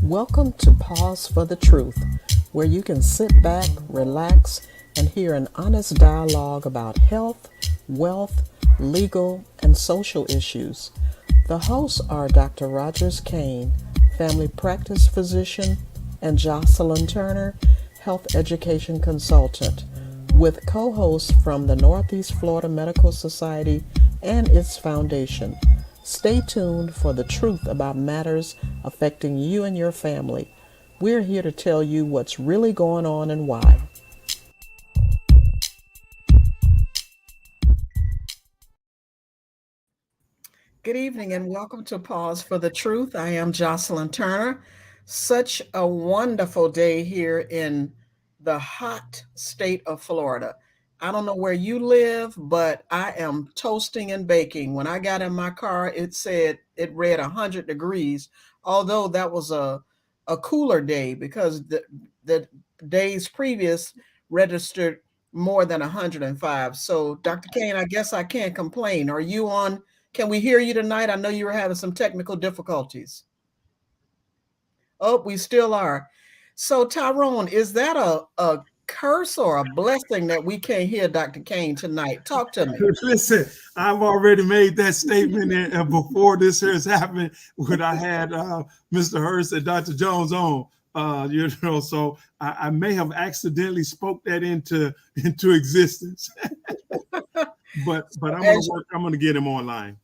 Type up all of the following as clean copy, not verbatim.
Welcome to Pause for the Truth, where you can sit back, relax, and hear an honest dialogue about health, wealth, legal, and social issues. The hosts are Dr. Rogers Kane, family practice physician, and Jocelyn Turner, health education consultant, with co hosts from the Northeast Florida Medical Society and its foundation. Stay tuned for the truth about matters affecting you and your family. We're here to tell you what's really going on and why. Good evening and welcome to Pause for the Truth. I am Jocelyn Turner. Such a wonderful day here in the hot state of Florida. I don't know where you live, but I am toasting and baking. When I got in my car, it read 100 degrees, although that was a cooler day because the days previous registered more than 105. So, Dr. Kane, I guess I can't complain. Are you on? Can we hear you tonight? I know you were having some technical difficulties. Oh, we still are. So, Tyrone, is that a curse or a blessing that we can't hear Dr. Kane tonight? Talk to me. Listen, I've already made that statement before this has happened when I had Mr. Hurst and Dr. Jones on. So I may have accidentally spoke that into existence. but I'm gonna As work. I'm gonna get him online.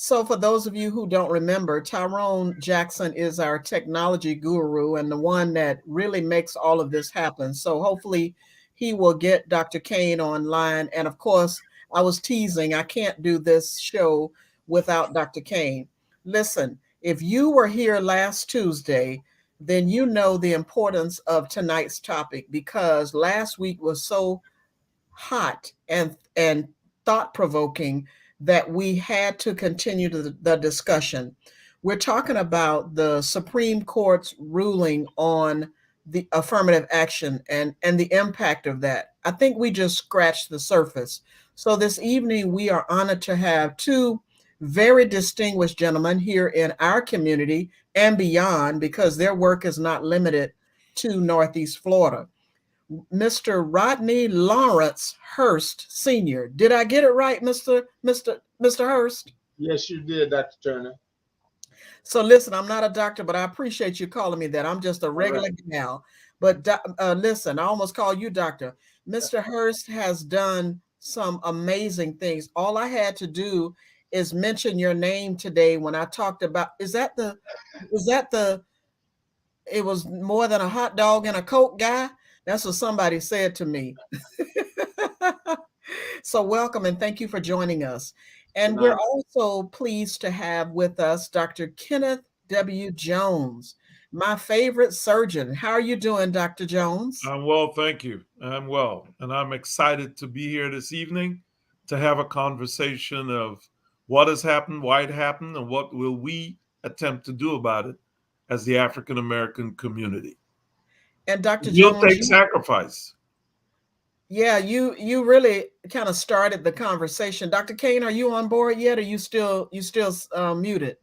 So, for those of you who don't remember, Tyrone Jackson is our technology guru and the one that really makes all of this happen. So, hopefully, he will get Dr. Kane online. And of course, I was teasing, I can't do this show without Dr. Kane. Listen, if you were here last Tuesday, then you know the importance of tonight's topic because last week was so hot and thought provoking that we had to continue the discussion. We're talking about the Supreme Court's ruling on the affirmative action and the impact of that. I think we just scratched the surface. So this evening we are honored to have two very distinguished gentlemen here in our community and beyond because their work is not limited to Northeast Florida. Mr. Rodney Lawrence Hurst Sr. Did I get it right, Mr. Hurst? Yes, you did, Dr. Turner. So listen, I'm not a doctor, but I appreciate you calling me that. I'm just a All right. regular gal. But listen, I almost called you doctor. Mr. Hurst has done some amazing things. All I had to do is mention your name today when I talked about is that the it was more than a hot dog and a Coke guy? That's what somebody said to me. So, welcome and thank you for joining us. And we're Tonight. also pleased to have with us Dr. Kenneth W. Jones, my favorite surgeon. How are you doing, Dr. Jones? I'm well, thank you. I'm well. And I'm excited to be here this evening to have a conversation of what has happened, why it happened, and what will we attempt to do about it as the African American community. And Dr. It will Jones, take sacrifice. you really kind of started the conversation. Dr. Kane, are you on board yet? Or you still muted?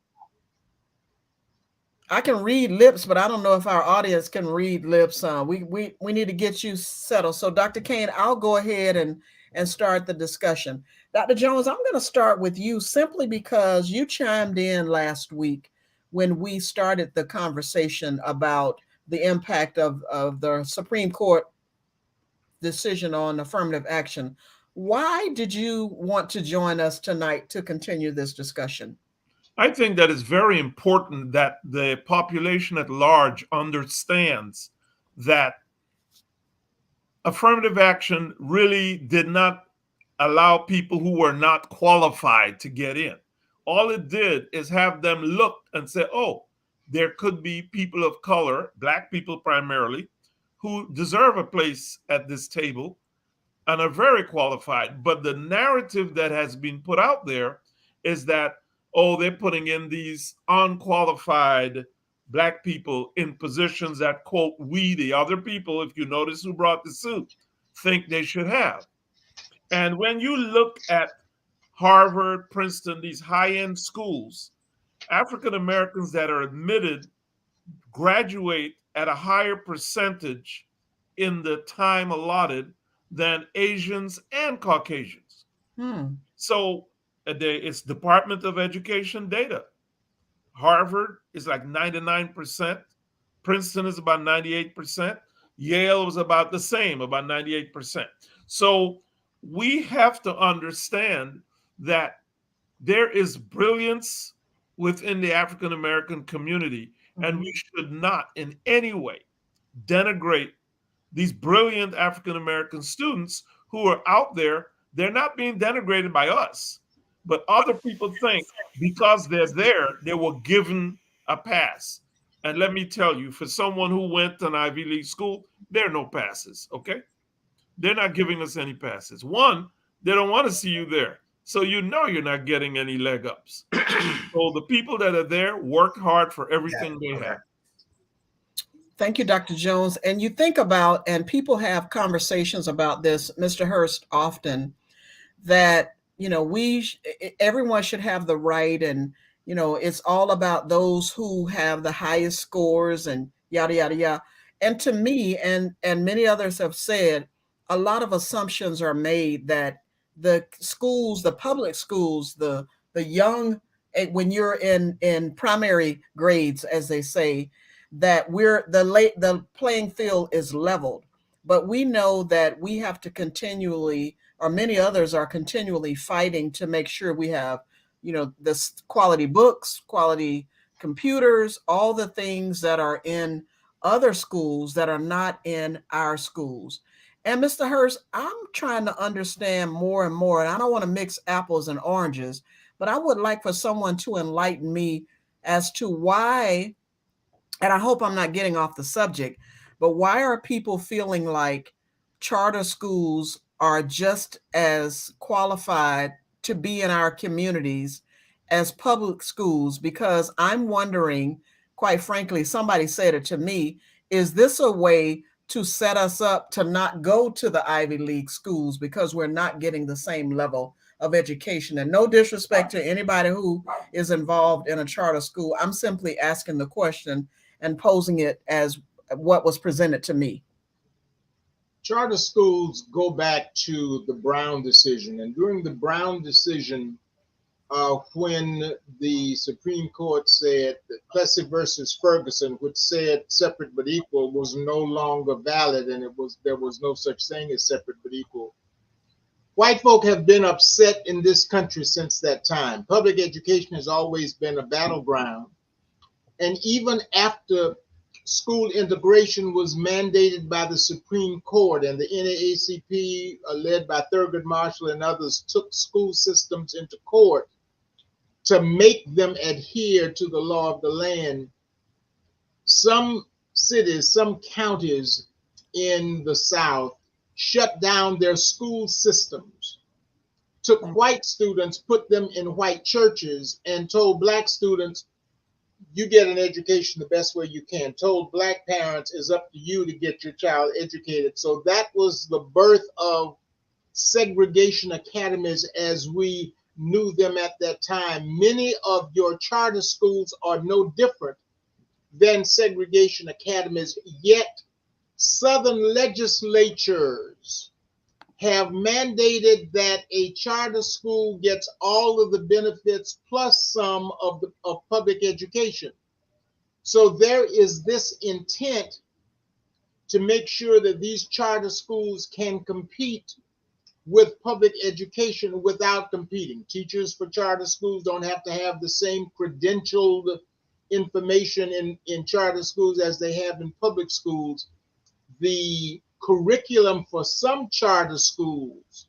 I can read lips, but I don't know if our audience can read lips. We need to get you settled. So, Dr. Kane, I'll go ahead and start the discussion. Dr. Jones, I'm going to start with you simply because you chimed in last week when we started the conversation about the impact of the Supreme Court decision on affirmative action. Why did you want to join us tonight to continue this discussion? I think that it's very important that the population at large understands that affirmative action really did not allow people who were not qualified to get in. All it did is have them look and say, oh, there could be people of color, black people primarily, who deserve a place at this table and are very qualified. But the narrative that has been put out there is that, oh, they're putting in these unqualified black people in positions that, quote, we, the other people, if you notice who brought the suit, think they should have. And when you look at Harvard, Princeton, these high end schools, African Americans that are admitted graduate at a higher percentage in the time allotted than Asians and Caucasians. Hmm. So it's Department of Education data. Harvard is like 99%. Princeton is about 98%. Yale was about the same, about 98%. So we have to understand that there is brilliance within the African American community, and we should not in any way denigrate these brilliant African American students who are out there. They're not being denigrated by us, but other people think because they're there, they were given a pass. And let me tell you, for someone who went to an Ivy League school, there are no passes, okay? They're not giving us any passes. One, they don't want to see you there. So you know you're not getting any leg ups. So the people that are there work hard for everything they have. Thank you, Dr. Jones. And you think about, and people have conversations about this, Mr. Hurst, often, that, you know, everyone should have the right, and, you know, it's all about those who have the highest scores and yada, yada, yada. And to me, and many others have said, a lot of assumptions are made that the schools, the public schools, the young, when you're in primary grades, as they say, that the playing field is leveled. But we know that we have to continually, or many others are continually fighting to make sure we have, you know, this quality books, quality computers, all the things that are in other schools that are not in our schools. And Mr. Hurst, I'm trying to understand more and more, and I don't want to mix apples and oranges, but I would like for someone to enlighten me as to why, and I hope I'm not getting off the subject, but why are people feeling like charter schools are just as qualified to be in our communities as public schools? Because I'm wondering, quite frankly, somebody said it to me, is this a way to set us up to not go to the Ivy League schools because we're not getting the same level of education? And no disrespect to anybody who is involved in a charter school. I'm simply asking the question and posing it as what was presented to me. Charter schools go back to the Brown decision. And during the Brown decision, when the Supreme Court said that Plessy versus Ferguson, which said separate but equal, was no longer valid, and there was no such thing as separate but equal. White folk have been upset in this country since that time. Public education has always been a battleground. And even after school integration was mandated by the Supreme Court, and the NAACP, led by Thurgood Marshall and others, took school systems into court to make them adhere to the law of the land, some cities, some counties in the South shut down their school systems, took white students, put them in white churches, and told black students, you get an education the best way you can. Told black parents, it's up to you to get your child educated. So that was the birth of segregation academies as we knew them at that time. Many of your charter schools are no different than segregation academies, yet Southern legislatures have mandated that a charter school gets all of the benefits plus some of public education. So there is this intent to make sure that these charter schools can compete with public education without competing. Teachers for charter schools don't have to have the same credentialed information in charter schools as they have in public schools. The curriculum for some charter schools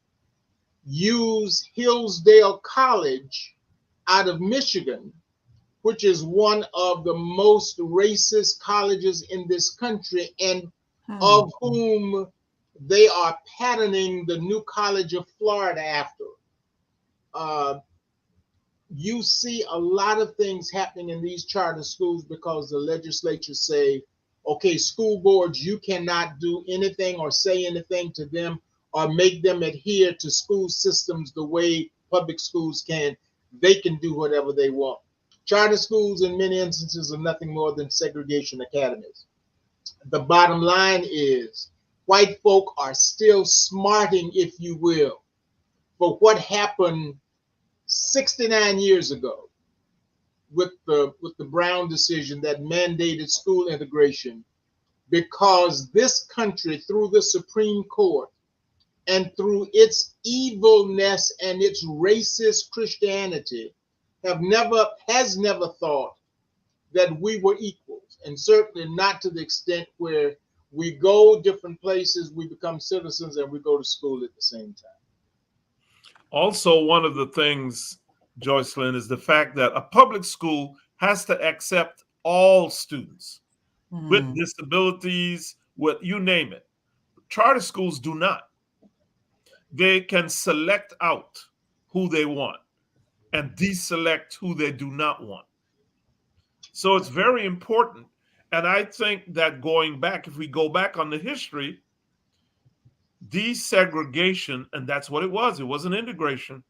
use Hillsdale College out of Michigan, which is one of the most racist colleges in this country, and of whom they are patterning the new College of Florida after. You see a lot of things happening in these charter schools because the legislature say, okay, school boards, you cannot do anything or say anything to them or make them adhere to school systems the way public schools can. They can do whatever they want. Charter schools, in many instances, are nothing more than segregation academies. The bottom line is white folk are still smarting, if you will, for what happened 69 years ago with the Brown decision that mandated school integration, because this country, through the Supreme Court and through its evilness and its racist Christianity, has never thought that we were equals, and certainly not to the extent where we go different places, we become citizens, and we go to school at the same time. Also, one of the things, Joycelyn, is the fact that a public school has to accept all students with disabilities, with you name it. Charter schools do not. They can select out who they want and deselect who they do not want. So it's very important. And I think that going back, if we go back on the history, desegregation, and that's what it wasn't integration.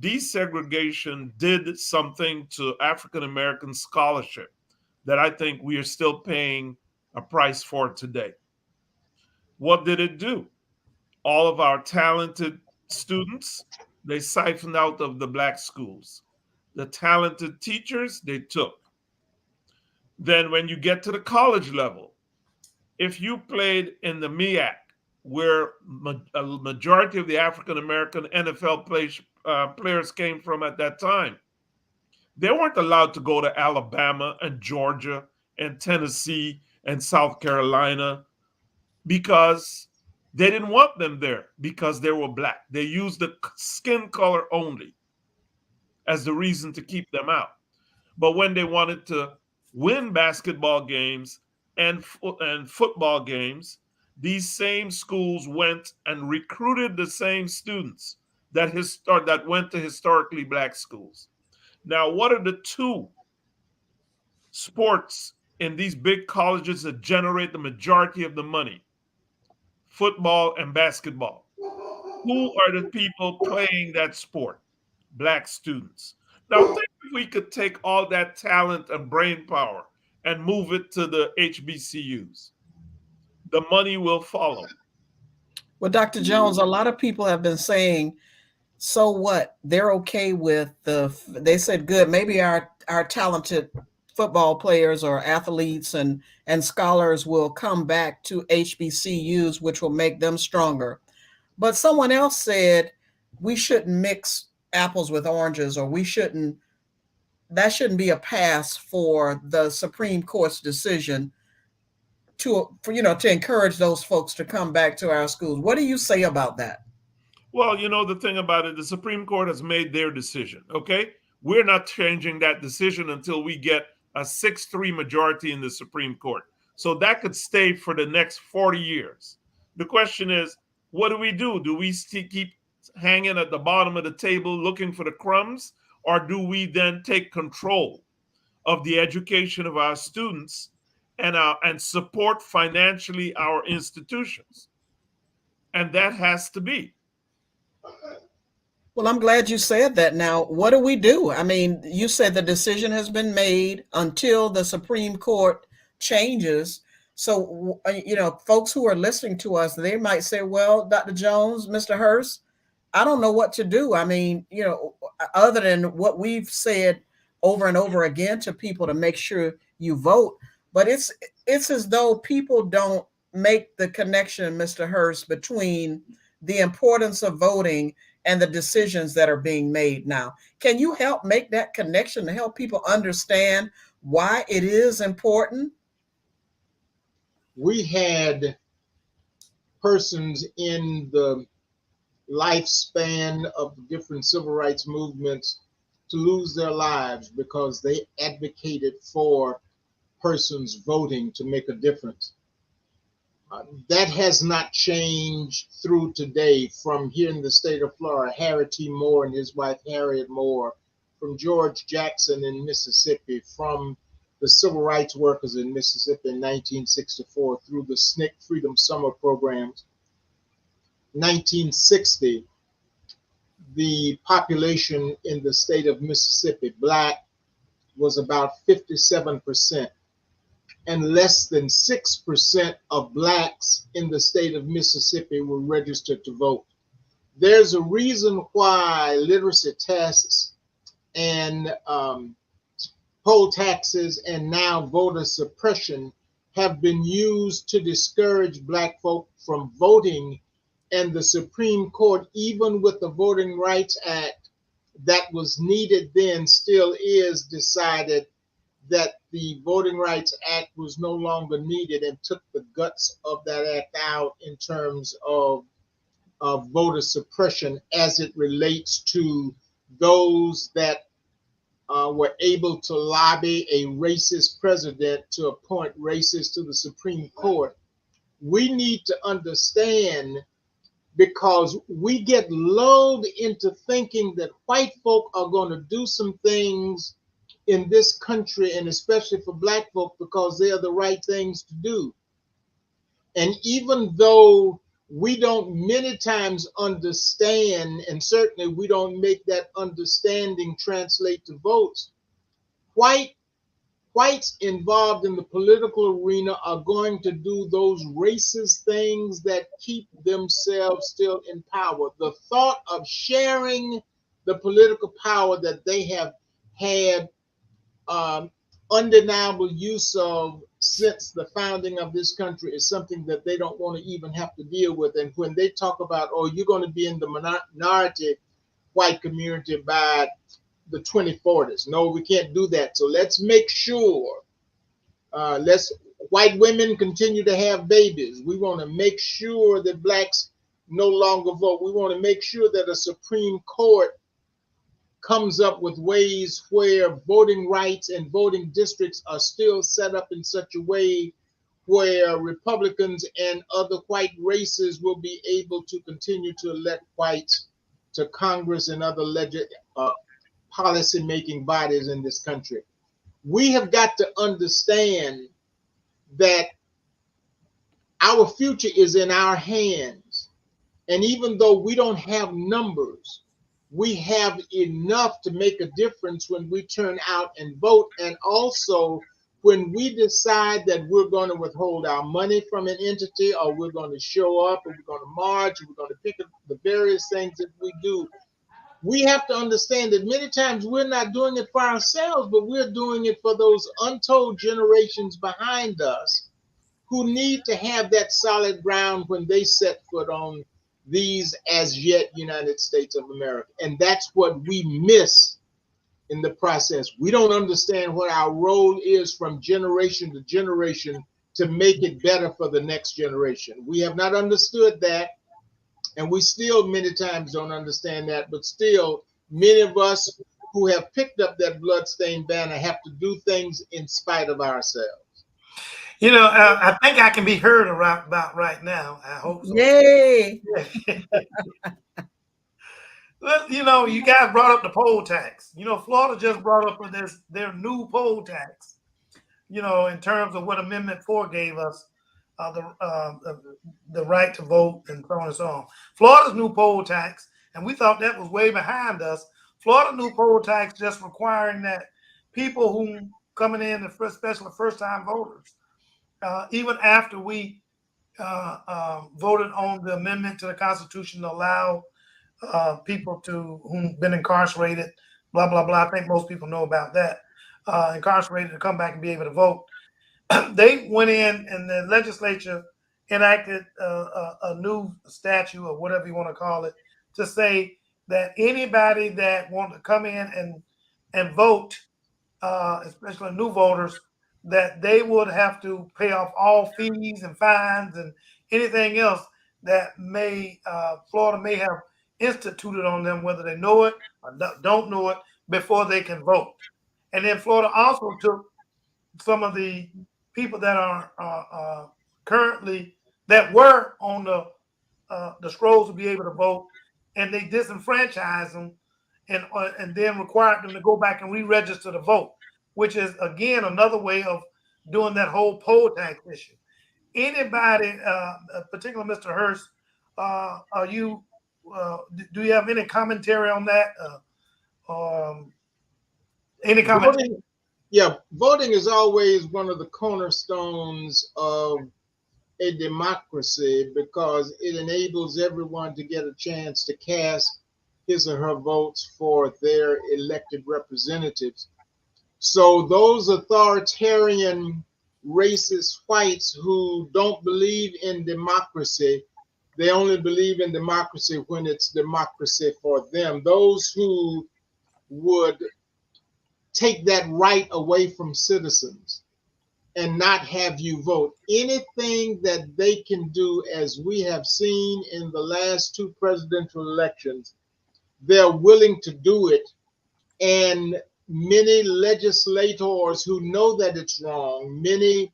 Desegregation did something to African American scholarship that I think we are still paying a price for today. What did it do? All of our talented students, they siphoned out of the black schools. The talented teachers, they took. Then when you get to the college level, if you played in the MEAC, where a majority of the African American NFL players came from at that time, they weren't allowed to go to Alabama and Georgia and Tennessee and South Carolina because they didn't want them there because they were black. They used the skin color only as the reason to keep them out. But when they wanted to win basketball games and football games, these same schools went and recruited the same students that went to historically black schools. Now, what are the two sports in these big colleges that generate the majority of the money? Football and basketball. Who are the people playing that sport? Black students. Now, think if we could take all that talent and brain power and move it to the HBCUs. The money will follow. Well, Dr. Jones, a lot of people have been saying, so what? They're okay with they said, good, maybe our talented football players or athletes and scholars will come back to HBCUs, which will make them stronger. But someone else said we shouldn't mix apples with oranges, or that shouldn't be a pass for the Supreme Court's decision to encourage those folks to come back to our schools. What do you say about that? Well, the thing about it, the Supreme Court has made their decision, okay? We're not changing that decision until we get a 6-3 majority in the Supreme Court. So that could stay for the next 40 years. The question is, what do we do? Do we keep hanging at the bottom of the table looking for the crumbs? Or do we then take control of the education of our students and support financially our institutions? And that has to be. Well, I'm glad you said that. Now, what do we do? I mean, you said the decision has been made until the Supreme Court changes. So, folks who are listening to us, they might say, well, Dr. Jones, Mr. Hurst, I don't know what to do. I mean, other than what we've said over and over again to people to make sure you vote. But it's as though people don't make the connection, Mr. Hurst, between the importance of voting and the decisions that are being made now. Can you help make that connection to help people understand why it is important? We had persons in the lifespan of different civil rights movements to lose their lives because they advocated for persons voting to make a difference. That has not changed through today. From here in the state of Florida, Harry T. Moore and his wife Harriet Moore, from George Jackson in Mississippi, from the civil rights workers in Mississippi in 1964 through the SNCC Freedom Summer programs. 1960, the population in the state of Mississippi, Black, was about 57%, and less than 6% of blacks in the state of Mississippi were registered to vote. There's a reason why literacy tests and poll taxes and now voter suppression have been used to discourage black folk from voting. And the Supreme Court, even with the Voting Rights Act that was needed then, still is, decided that the Voting Rights Act was no longer needed and took the guts of that act out in terms of voter suppression as it relates to those that were able to lobby a racist president to appoint racists to the Supreme Court. We need to understand, because we get lulled into thinking that white folk are going to do some things in this country, and especially for black folk, because they are the right things to do. And even though we don't many times understand, and certainly we don't make that understanding translate to votes, whites involved in the political arena are going to do those racist things that keep themselves still in power. The thought of sharing the political power that they have had undeniable use of since the founding of this country is something that they don't want to even have to deal with. And when they talk about, oh, you're going to be in the minority white community by the 2040s. No, we can't do that. So let's make sure, white women continue to have babies. We want to make sure that blacks no longer vote. We want to make sure that a Supreme Court comes up with ways where voting rights and voting districts are still set up in such a way where Republicans and other white races will be able to continue to elect whites to Congress and other policy-making bodies in this country. We have got to understand that our future is in our hands. And even though we don't have numbers, we have enough to make a difference when we turn out and vote. And also when we decide that we're going to withhold our money from an entity, or we're going to show up, or we're going to march, or we're going to pick up the various things that we do, we have to understand that many times we're not doing it for ourselves, but we're doing it for those untold generations behind us who need to have that solid ground when they set foot on these as yet United States of America. And that's what we miss in the process. We don't understand what our role is from generation to generation to make it better for the next generation. We have not understood that, and we still many times don't understand that, but still many of us who have picked up that bloodstained banner have to do things in spite of ourselves. You know, I think I can be heard about right now. I hope so. Yay! Well, you know, you guys brought up the poll tax. You know, Florida just brought up their new poll tax. You know, in terms of what Amendment 4 gave us, the right to vote and so on and so on. Florida's new poll tax, and we thought that was way behind us. Florida new poll tax just requiring that people who coming in, especially first-time voters, even after we voted on the amendment to the Constitution to allow people who've been incarcerated, blah, blah, blah. I think most people know about that. Incarcerated to come back and be able to vote. They went in and the legislature enacted a new statute, or whatever you want to call it, to say that anybody that want to come in and vote, especially new voters, that they would have to pay off all fees and fines and anything else that Florida may have instituted on them, whether they know it or don't know it, before they can vote. And then Florida also took some of the people that are currently, that were on the scrolls to be able to vote, and they disenfranchised them and then required them to go back and re-register to vote, which is, again, another way of doing that whole poll tax issue. Anybody, particularly Mr. Hurst, do you have any commentary on that? Any commentary? Yeah, voting is always one of the cornerstones of a democracy because it enables everyone to get a chance to cast his or her votes for their elected representatives. So those authoritarian racist whites who don't believe in democracy, they only believe in democracy when it's democracy for them. Those who would take that right away from citizens and not have you vote. Anything that they can do, as we have seen in the last two presidential elections, they're willing to do it. And many legislators who know that it's wrong, many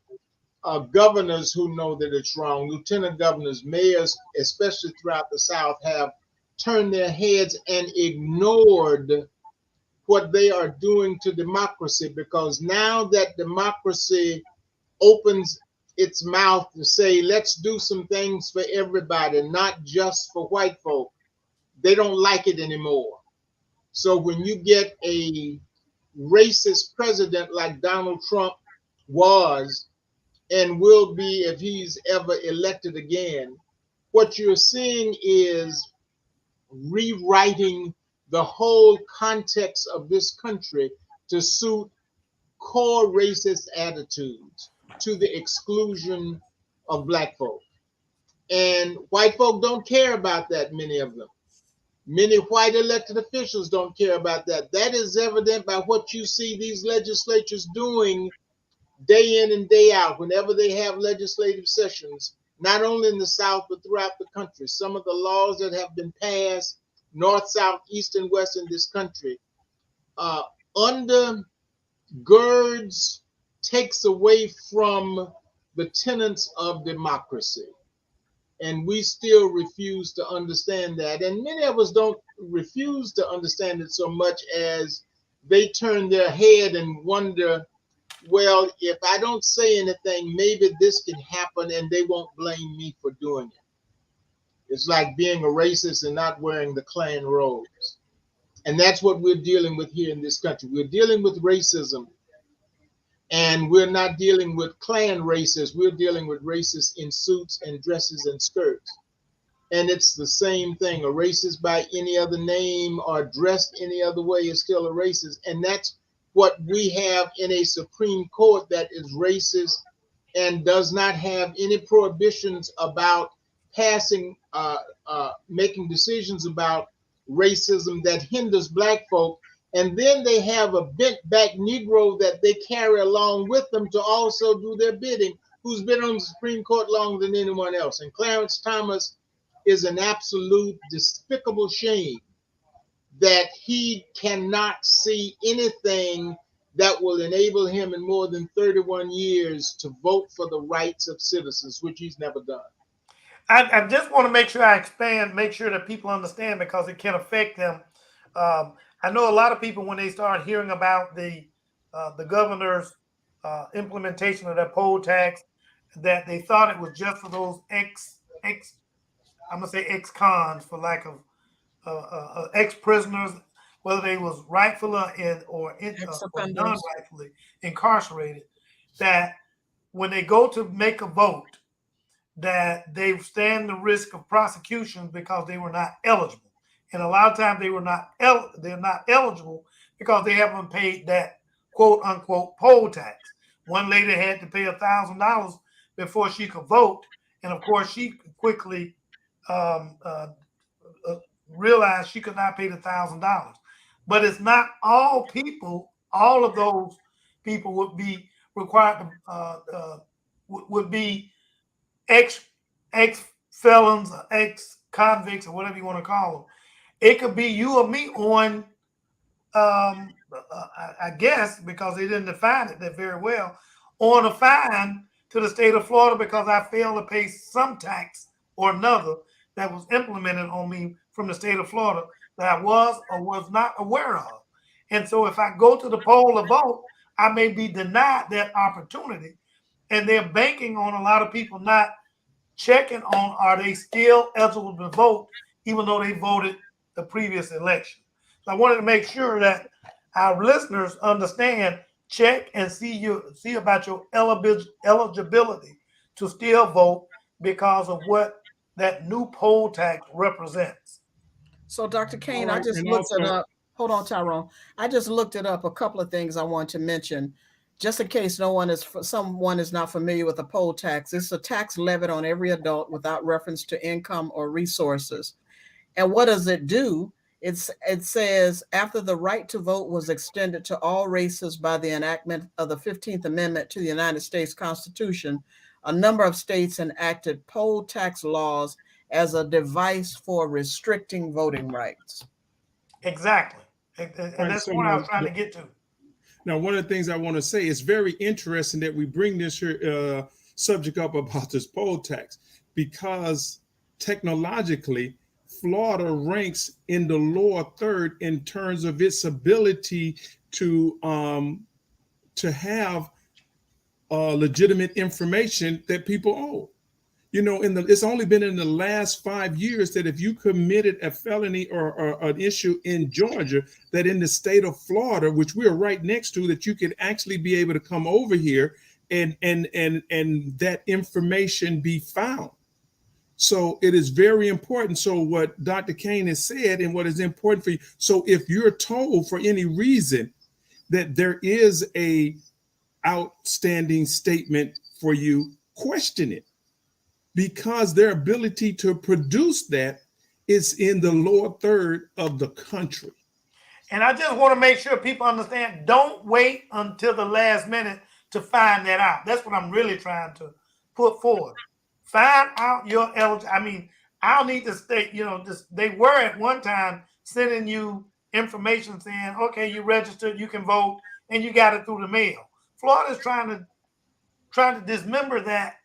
governors who know that it's wrong, lieutenant governors, mayors, especially throughout the South, have turned their heads and ignored what they are doing to democracy, because now that democracy opens its mouth to say, let's do some things for everybody, not just for white folk, they don't like it anymore. So when you get a racist president like Donald Trump was and will be if he's ever elected again, what you're seeing is rewriting the whole context of this country to suit core racist attitudes to the exclusion of black folk. And white folk don't care about that, many of them. Many white elected officials don't care about that. That is evident by what you see these legislatures doing day in and day out whenever they have legislative sessions, not only in the South, but throughout the country. Some of the laws that have been passed, north, south, east, and west in this country, uh, undergirds, takes away from the tenets of democracy. And we still refuse to understand that. And many of us don't refuse to understand it so much as they turn their head and wonder, well, if I don't say anything, maybe this can happen and they won't blame me for doing it. It's like being a racist and not wearing the Klan robes. And that's what we're dealing with here in this country. We're dealing with racism, and we're not dealing with Klan racists. We're dealing with racists in suits and dresses and skirts. And it's the same thing. A racist by any other name or dressed any other way is still a racist. And that's what we have in a Supreme Court that is racist and does not have any prohibitions about passing, making decisions about racism that hinders black folk. And then they have a bent back Negro that they carry along with them to also do their bidding, who's been on the Supreme Court longer than anyone else. And Clarence Thomas is an absolute despicable shame that he cannot see anything that will enable him in more than 31 years to vote for the rights of citizens, which he's never done. I just want to make sure I expand, make sure that people understand, because it can affect them. I know a lot of people, when they start hearing about the governor's implementation of that poll tax, that they thought it was just for those I'm gonna say ex-cons, for lack of ex-prisoners, whether they was rightfully or non-rightfully incarcerated, that when they go to make a vote, that they stand the risk of prosecution because they were not eligible. And a lot of times they're not eligible because they haven't paid that quote unquote poll tax. One lady had to pay $1,000 before she could vote, and of course she quickly realized she could not pay the $1,000. But it's not all people. All of those people would be required to would be ex felons, ex convicts, or whatever you want to call them. It could be you or me on, I guess, because they didn't define it that very well, on a fine to the state of Florida because I failed to pay some tax or another that was implemented on me from the state of Florida that I was or was not aware of. And so if I go to the poll to vote, I may be denied that opportunity. And they're banking on a lot of people not checking on, are they still eligible to vote, even though they voted the previous election. So I wanted to make sure that our listeners understand check and see about your eligibility to still vote because of what that new poll tax represents. So, Dr. All Kane, I right, just and looked it also, up. Hold on, Tyrone. I just looked it up. A couple of things I want to mention, just in case someone is not familiar with the poll tax. It's a tax levied on every adult without reference to income or resources. And what does it do? It says after the right to vote was extended to all races by the enactment of the 15th Amendment to the United States Constitution, a number of states enacted poll tax laws as a device for restricting voting rights. Exactly. all And right, that's so what I was trying to get to. now one of the things I want to say is very interesting that we bring this here, subject up about this poll tax because technologically, Florida ranks in the lower third in terms of its ability to have legitimate information that people owe. You know, it's only been in the last 5 years that if you committed a felony or an issue in Georgia, that in the state of Florida, which we're right next to, that you could actually be able to come over here and that information be found. So it is very important. So what Dr. Kane has said and what is important for you. So if you're told for any reason that there is a outstanding statement for you, question it because their ability to produce that is in the lower third of the country. And I just want to make sure people understand, don't wait until the last minute to find that out. That's what I'm really trying to put forward. Find out your eligibility. I mean, I'll need to state, they were at one time sending you information saying, okay, you registered, you can vote, and you got it through the mail. Florida's trying to dismember that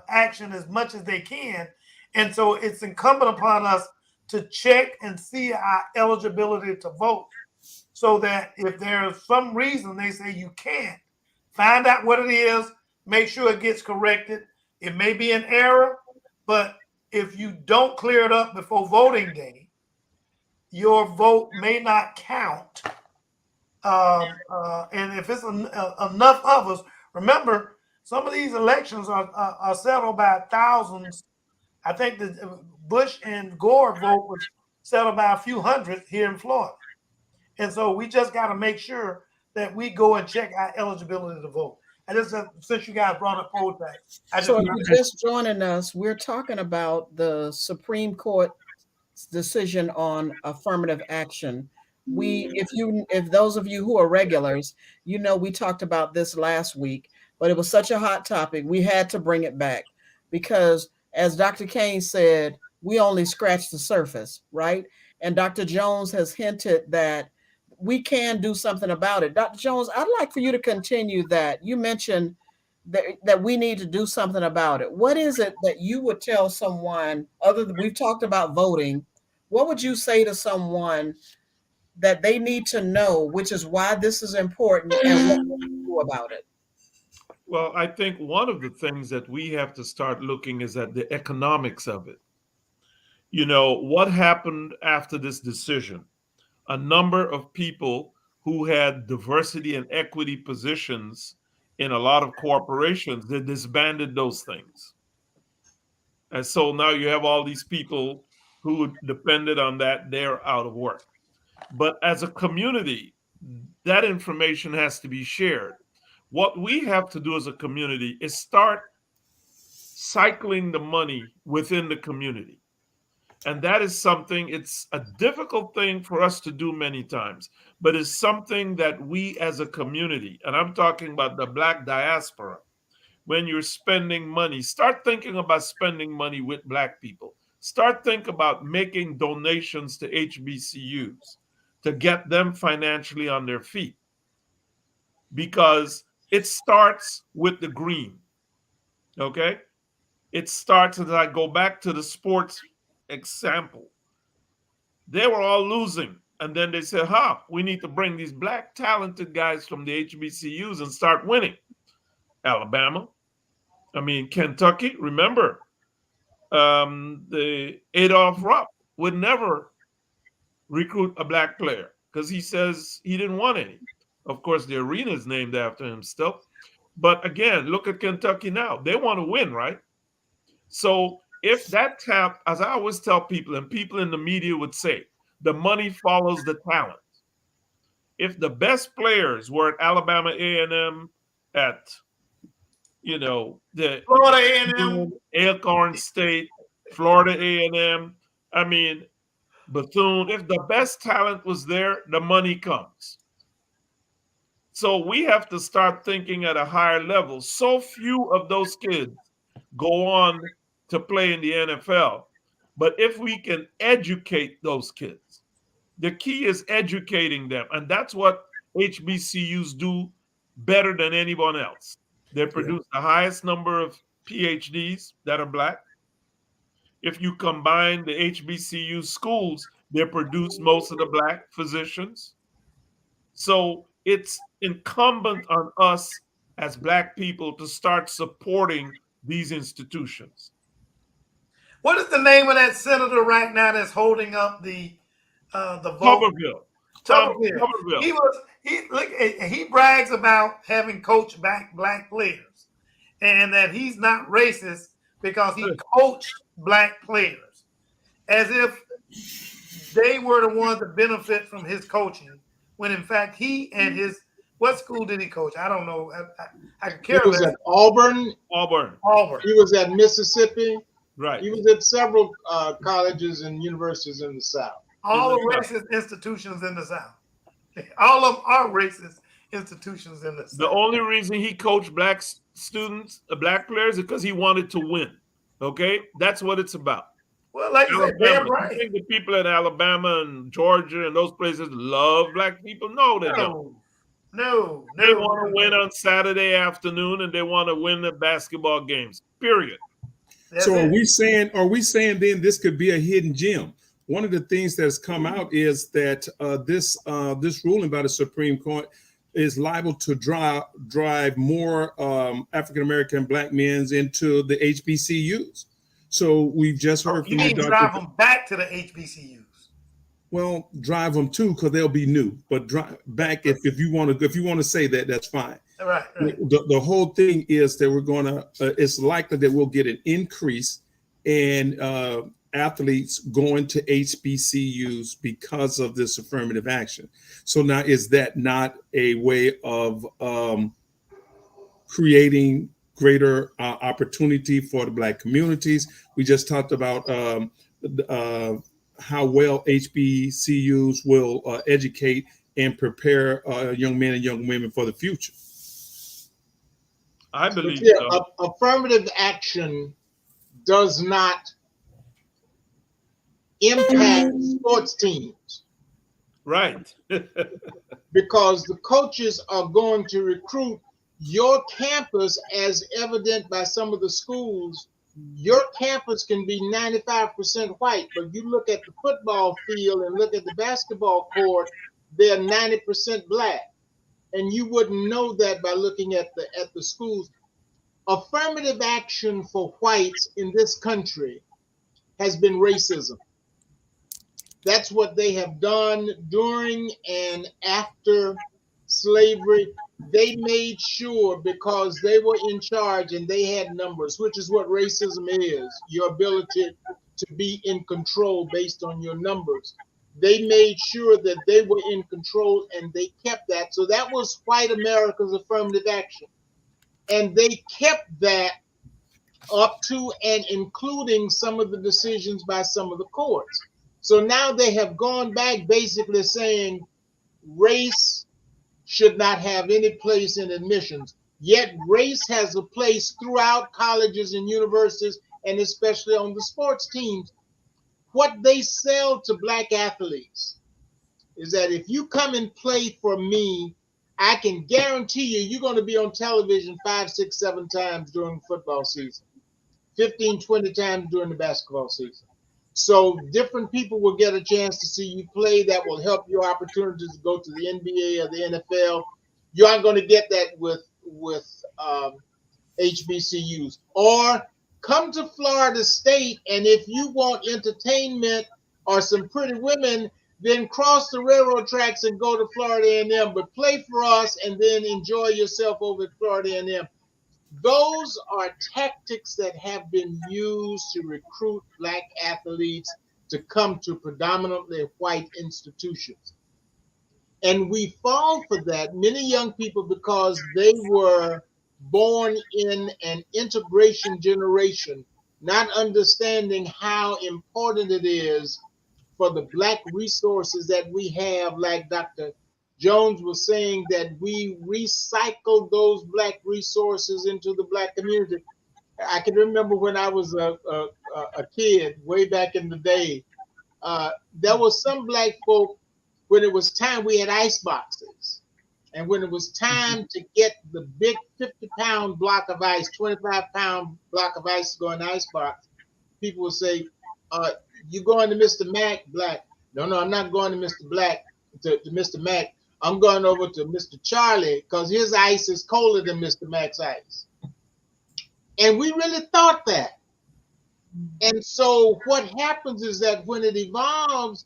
action as much as they can. And so it's incumbent upon us to check and see our eligibility to vote so that if there's some reason they say you can't, find out what it is, make sure it gets corrected. It may be an error, but if you don't clear it up before voting day, your vote may not count. And if it's enough of us, remember, some of these elections are settled by thousands. I think the Bush and Gore vote was settled by a few hundred here in Florida. And so we just got to make sure that we go and check our eligibility to vote. And this, since you guys brought up poll tax, So if you're just joining us, we're talking about the Supreme Court decision on affirmative action. If those of you who are regulars, we talked about this last week, but it was such a hot topic, we had to bring it back because, as Dr. Kane said, we only scratched the surface, right? And Dr. Jones has hinted that we can do something about it. Dr. Jones, I'd like for you to continue that. You mentioned that we need to do something about it. What is it that you would tell someone, other than we've talked about voting, what would you say to someone that they need to know, which is why this is important and what to do about it? Well, I think one of the things that we have to start looking is at the economics of it. What happened after this decision? A number of people who had diversity and equity positions in a lot of corporations, they disbanded those things. And so now you have all these people who depended on that, they're out of work. But as a community, that information has to be shared. What we have to do as a community is start cycling the money within the community. And that is something, it's a difficult thing for us to do many times, but it's something that we as a community, and I'm talking about the Black diaspora, when you're spending money, start thinking about spending money with Black people. Start thinking about making donations to HBCUs to get them financially on their feet. Because it starts with the green, okay? It starts, as I go back to the sports example. They were all losing. And then they said, we need to bring these Black talented guys from the HBCUs and start winning. Alabama, Kentucky, remember, the Adolph Rupp would never recruit a Black player because he says he didn't want any. Of course, the arena is named after him still. But again, look at Kentucky now. They want to win, right? So if that tap, as I always tell people, and people in the media would say, the money follows the talent. If the best players were at Alabama A&M, at the Florida A&M. Elkhorn State, Florida A&M, I mean Bethune, if the best talent was there, the money comes. So we have to start thinking at a higher level. So few of those kids go on to play in the NFL. But if we can educate those kids, the key is educating them. And that's what HBCUs do better than anyone else. They produce the highest number of PhDs that are Black. If you combine the HBCU schools, they produce most of the Black physicians. So it's incumbent on us as Black people to start supporting these institutions. What is the name of that senator right now that's holding up the vote? Tuberville. Tuberville. He brags about having coached Black players and that he's not racist because he coached Black players, as if they were the ones that benefit from his coaching, when in fact he and his, what school did he coach? I don't know. I could care He was less. at Auburn. He was at Mississippi. Right. He was at several colleges and universities in the South. All the racist institutions in the South. All of them are racist institutions in the South. The only reason he coached Black students, Black players, is because he wanted to win. Okay? That's what it's about. Well, like you said, damn right. You think the people in Alabama and Georgia and those places love Black people? No, they don't. No. They want to win on Saturday afternoon and they want to win the basketball games. Period. So are we saying then this could be a hidden gem? One of the things that has come out is that this ruling by the Supreme Court is liable to drive more African American Black men into the HBCUs. So we've just heard from you mean drive them back to the HBCUs? Well, drive them too, because they'll be new. But drive back if you want to say that, that's fine. Right. The whole thing is that we're going to. It's likely that we'll get an increase in athletes going to HBCUs because of this affirmative action. So now, is that not a way of creating greater opportunity for the Black communities? We just talked about how well HBCUs will educate and prepare young men and young women for the future. I believe so. Affirmative action does not impact sports teams. Right. Because the coaches are going to recruit your campus, as evident by some of the schools. Your campus can be 95% white, but you look at the football field and look at the basketball court, they're 90% Black. And you wouldn't know that by looking at the schools. Affirmative action for whites in this country has been racism. That's what they have done during and after slavery. They made sure, because they were in charge and they had numbers, which is what racism is, your ability to be in control based on your numbers. They made sure that they were in control and they kept that. So that was white America's affirmative action. And they kept that up to and including some of the decisions by some of the courts. So now they have gone back basically saying race should not have any place in admissions. Yet race has a place throughout colleges and universities, and especially on the sports teams. What they sell to Black athletes is that if you come and play for me, I can guarantee you're going to be on television 5, 6, 7 times during football season, 15, 20 times during the basketball season. So different people will get a chance to see you play. That will help your opportunities to go to the NBA or the NFL. You aren't going to get that with HBCUs. Or come to Florida State, and if you want entertainment or some pretty women, then cross the railroad tracks and go to Florida A&M, but play for us and then enjoy yourself over at Florida A&M. Those are tactics that have been used to recruit black athletes to come to predominantly white institutions. And we fall for that, many young people, because they were born in an integration generation, not understanding how important it is for the black resources that we have, like Dr. Jones was saying, that we recycle those black resources into the black community. I can remember when I was a kid, way back in the day, there was some black folk, when it was time, we had ice boxes. And when it was time to get the big 50-pound block of ice, 25-pound block of ice to go in the ice box, people would say, you going to Mr. Mac? Black. No, I'm not going to Mr. Black, to Mr. Mac. I'm going over to Mr. Charlie because his ice is colder than Mr. Mac's ice. And we really thought that. And so what happens is that when it evolves,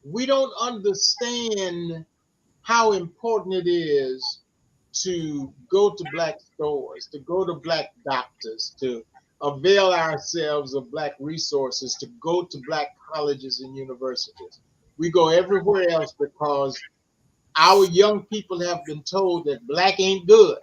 we don't understand how important it is to go to black stores, to go to black doctors, to avail ourselves of black resources, to go to black colleges and universities. We go everywhere else because our young people have been told that black ain't good,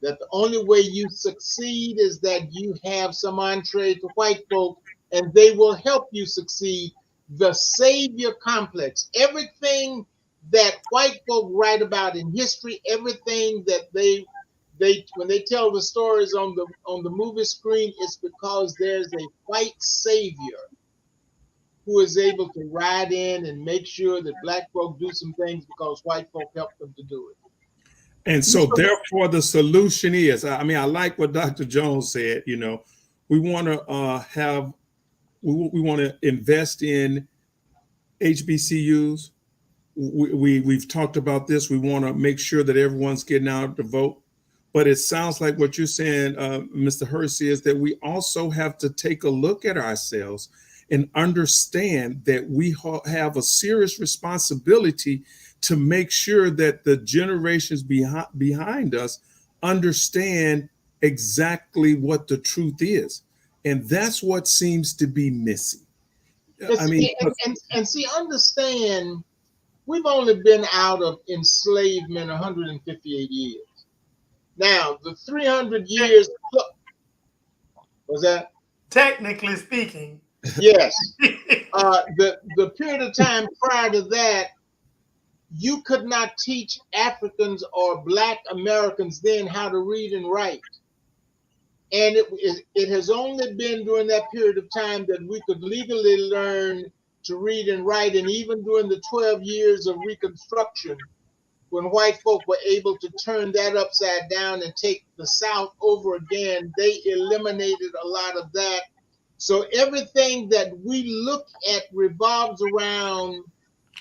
that the only way you succeed is that you have some entree to white folk and they will help you succeed. The savior complex, everything that white folk write about in history, everything that they when they tell the stories on the movie screen, it's because there's a white savior who is able to ride in and make sure that black folk do some things because white folk help them to do it. And so therefore the solution is, I mean, I like what Dr. Jones said, you know, we want to we want to invest in HBCUs. We've talked about this. We want to make sure that everyone's getting out to vote. But it sounds like what you're saying, Mr. Hersey, is that we also have to take a look at ourselves and understand that we have a serious responsibility to make sure that the generations behind us understand exactly what the truth is. And that's what seems to be missing. I mean, and see, understand, we've only been out of enslavement 158 years. Now, the 300 years, was that? Technically speaking. Yes. The period of time prior to that, you could not teach Africans or Black Americans then how to read and write. And it has only been during that period of time that we could legally learn to read and write. And even during the 12 years of Reconstruction, when white folk were able to turn that upside down and take the South over again, they eliminated a lot of that. So everything that we look at revolves around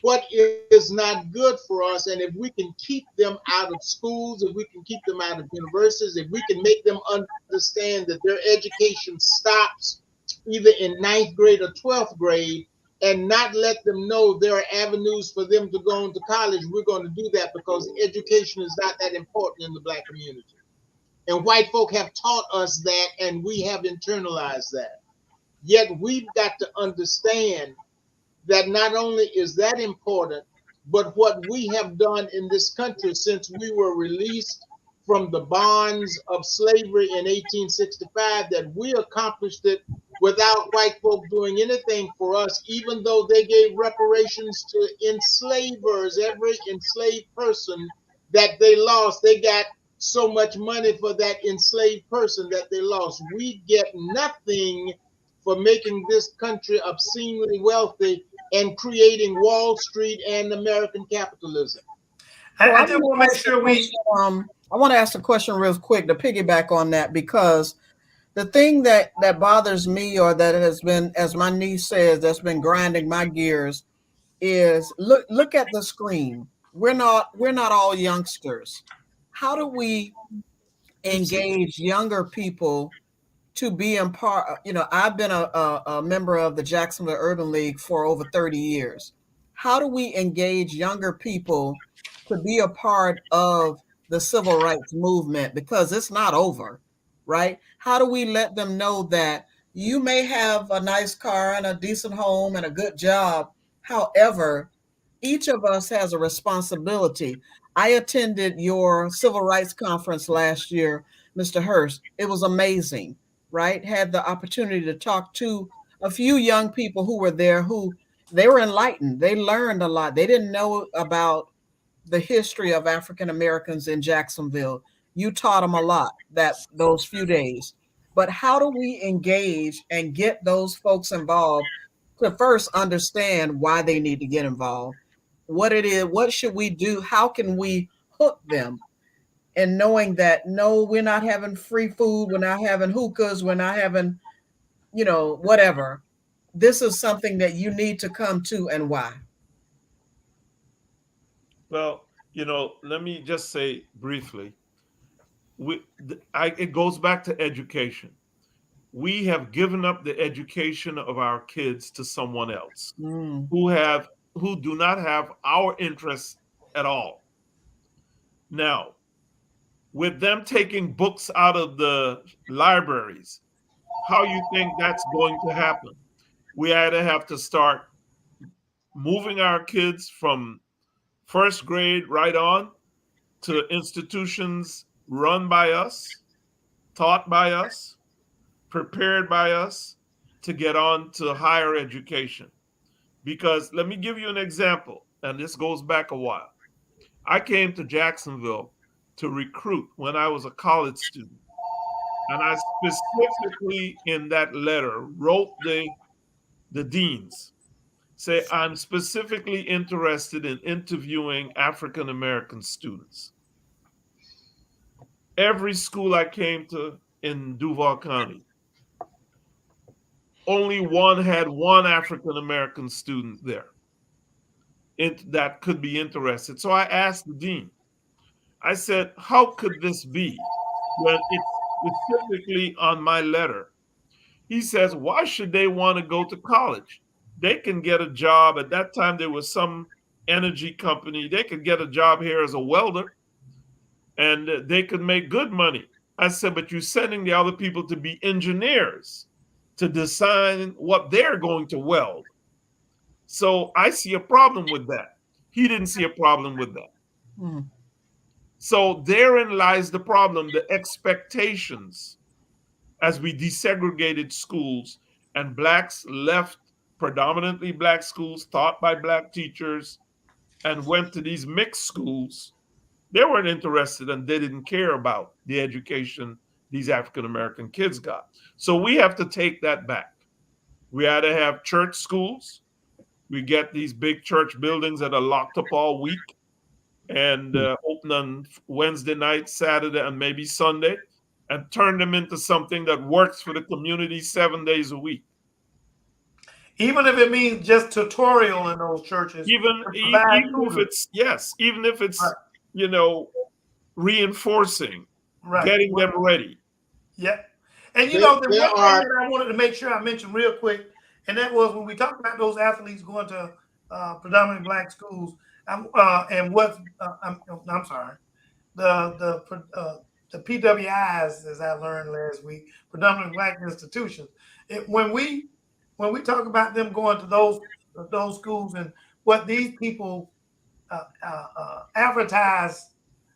what is not good for us. And if we can keep them out of schools, if we can keep them out of universities, if we can make them understand that their education stops either in 9th grade or 12th grade, and not let them know there are avenues for them to go into college, we're going to do that, because education is not that important in the Black community. And white folk have taught us that, and we have internalized that. Yet we've got to understand that not only is that important, but what we have done in this country since we were released from the bonds of slavery in 1865, that we accomplished it without white folk doing anything for us, even though they gave reparations to enslavers. Every enslaved person that they lost, they got so much money for that enslaved person that they lost. We get nothing for making this country obscenely wealthy and creating Wall Street and American capitalism. I just want to make sure I want to ask a question real quick to piggyback on that, because the thing that bothers me, or that has been, as my niece says, that's been grinding my gears, is look at the screen. We're not all youngsters. How do we engage younger people to be in part, I've been a member of the Jacksonville Urban League for over 30 years. How do we engage younger people to be a part of the civil rights movement? Because it's not over, right? How do we let them know that you may have a nice car and a decent home and a good job? However, each of us has a responsibility. I attended your civil rights conference last year, Mr. Hurst. It was amazing, right? Had the opportunity to talk to a few young people who were there who they were enlightened. They learned a lot. They didn't know about the history of African Americans in Jacksonville. You taught them a lot those few days. But how do we engage and get those folks involved to first understand why they need to get involved? What it is, what should we do? How can we hook them? And knowing that no, we're not having free food, we're not having hookahs, we're not having, whatever. This is something that you need to come to, and why. Well, let me just say briefly, it goes back to education. We have given up the education of our kids to someone else Mm. who do not have our interests at all. Now, with them taking books out of the libraries, how you think that's going to happen? We either have to start moving our kids from first grade right on to institutions run by us, taught by us, prepared by us to get on to higher education. Because let me give you an example, and this goes back a while. I came to Jacksonville to recruit when I was a college student. And I specifically in that letter wrote the deans, say, I'm specifically interested in interviewing African American students. Every school I came to in Duval County, only one had one African American student there that could be interested. So I asked the dean, I said, how could this be when it's specifically on my letter? He says, why should they want to go to college? They can get a job. At that time, there was some energy company. They could get a job here as a welder and they could make good money. I said, but you're sending the other people to be engineers to design what they're going to weld. So I see a problem with that. He didn't see a problem with that. Mm. So therein lies the problem, the expectations as we desegregated schools and blacks left predominantly black schools taught by black teachers and went to these mixed schools. They weren't interested and they didn't care about the education these African American kids got. So we have to take that back. We either have church schools, we get these big church buildings that are locked up all week and open on Wednesday night, Saturday, and maybe Sunday, and turn them into something that works for the community 7 days a week. Even if it means just tutorial in those churches. Even if it's, yes, even if it's, right. Reinforcing, right. getting them ready. Yep. And the one thing that I wanted to make sure I mentioned real quick, and that was when we talked about those athletes going to predominantly black schools, and what I'm sorry, the PWIs, as I learned last week, predominantly black institutions. When we talk about them going to those schools and what these people advertise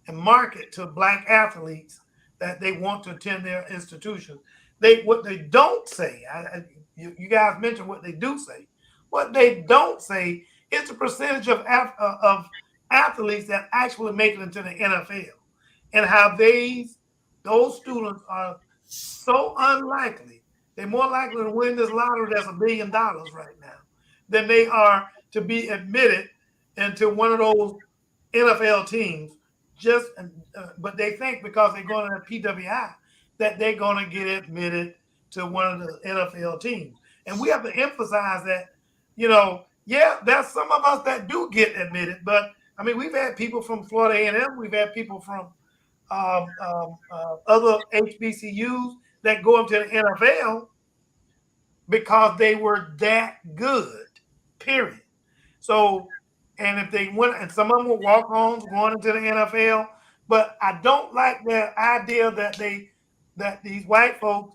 and market to black athletes that they want to attend their institutions, what they don't say. You guys mentioned what they do say. What they don't say is the percentage of athletes that actually make it into the NFL, and how those students are so unlikely. They're more likely to win this lottery that's $1 billion right now than they are to be admitted into one of those NFL teams. But they think because they're going to the PWI that they're going to get admitted to one of the NFL teams. And we have to emphasize that, there's some of us that do get admitted, but I mean, we've had people from Florida A&M, we've had people from other HBCUs that go into the NFL because they were that good, period. So, and if they went, and some of them were walk-ons going into the NFL, but I don't like the idea that these white folks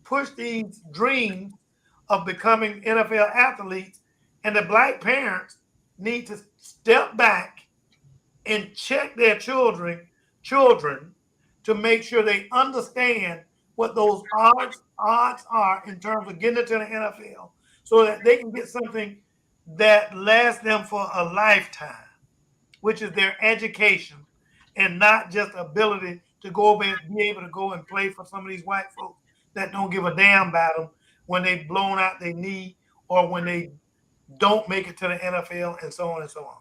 push these dreams of becoming NFL athletes, and the black parents need to step back and check their children to make sure they understand what those odds are in terms of getting into the NFL, so that they can get something that lasts them for a lifetime, which is their education, and not just ability to go over and be able to go and play for some of these white folks that don't give a damn about them when they've blown out their knee or when they don't make it to the NFL, and so on and so on.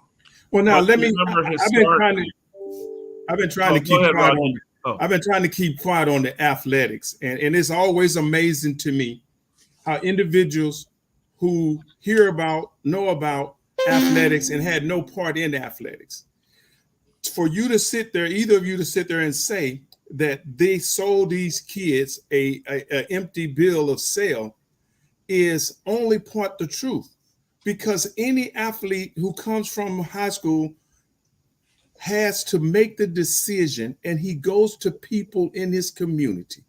Well, now But let me. remember I've been trying historically. to. I've been trying Oh, to go keep ahead, quiet Roger. on. Oh. I've been trying to keep quiet on the athletics, and it's always amazing to me how individuals who know about athletics and had no part in athletics, for you to sit there, either of you to sit there and say that they sold these kids a empty bill of sale is only part the truth, because any athlete who comes from high school has to make the decision, and he goes to people in his community.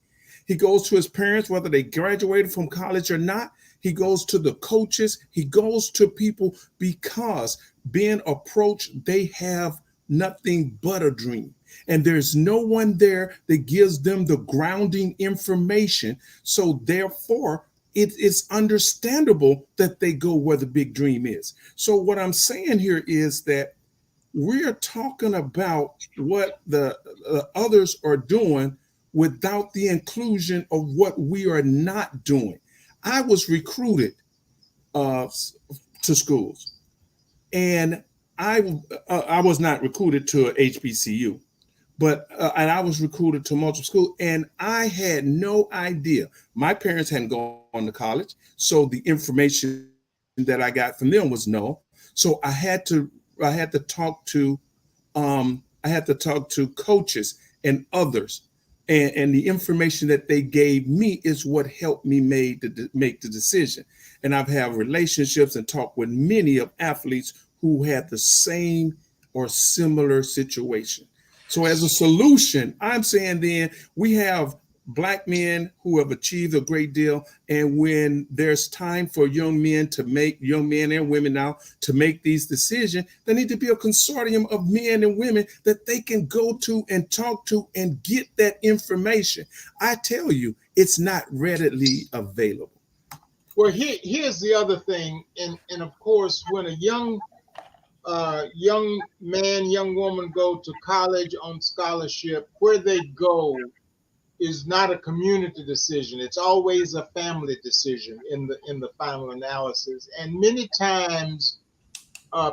He goes to his parents, whether they graduated from college or not. He goes to the coaches. He goes to people because being approached, they have nothing but a dream. And there's no one there that gives them the grounding information. So therefore, it's understandable that they go where the big dream is. So what I'm saying here is that we're talking about what the others are doing without the inclusion of what we are not doing. I was recruited uh, to schools, and I was not recruited to a HBCU, but and I was recruited to multiple schools, and I had no idea. My parents hadn't gone to college, so the information that I got from them was no. So I had to talk to coaches and others, and the information that they gave me is what helped me make the decision. And I've had relationships and talked with many of athletes who had the same or similar situation. So as a solution, I'm saying then we have black men who have achieved a great deal, and when there's time for young men and women now to make these decisions, there need to be a consortium of men and women that they can go to and talk to and get that information. I tell you, it's not readily available. Well, here's the other thing, and of course, when a young man, young woman go to college on scholarship, where they go is not a community decision. It's always a family decision in the final analysis. And many times,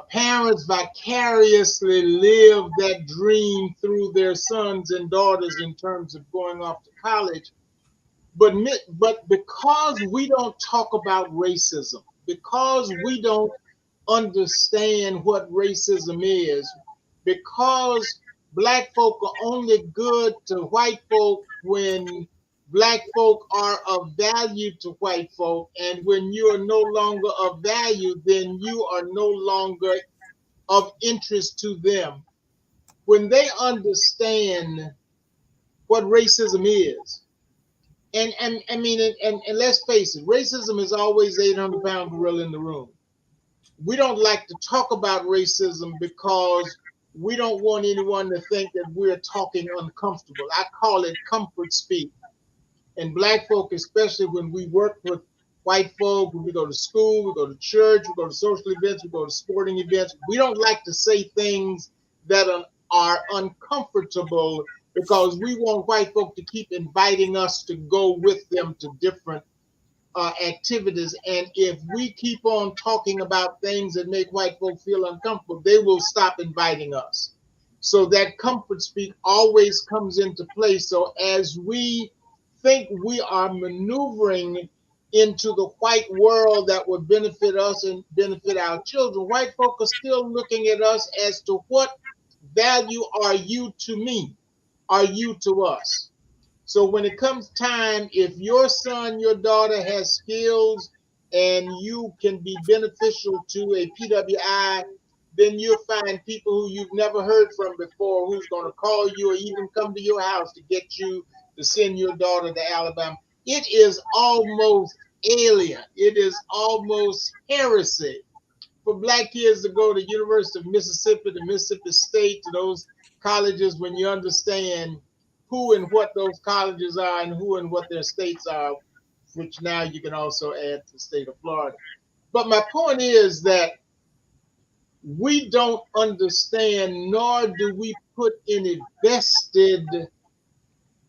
parents vicariously live that dream through their sons and daughters in terms of going off to college. But because we don't talk about racism, because we don't understand what racism is, because black folk are only good to white folk when black folk are of value to white folk, and when you are no longer of value, then you are no longer of interest to them. When they understand what racism is, and I mean, and let's face it, racism is always 800-pound gorilla in the room. We don't like to talk about racism because we don't want anyone to think that we're talking uncomfortable. I call it comfort speak. And black folk, especially when we work with white folk, when we go to school, we go to church, we go to social events, we go to sporting events, we don't like to say things that are uncomfortable because we want white folk to keep inviting us to go with them to different activities. And if we keep on talking about things that make white folk feel uncomfortable, they will stop inviting us. So that comfort speak always comes into play. So as we think we are maneuvering into the white world that would benefit us and benefit our children, white folk are still looking at us as to what value are you to me? Are you to us? So when it comes time, if your son, your daughter has skills and you can be beneficial to a PWI, then you'll find people who you've never heard from before who's going to call you or even come to your house to get you to send your daughter to Alabama. It is almost alien. It is almost heresy for black kids to go to University of Mississippi, to Mississippi State, to those colleges when you understand who and what those colleges are and who and what their states are, which now you can also add to the state of Florida. But my point is that we don't understand, nor do we put any vested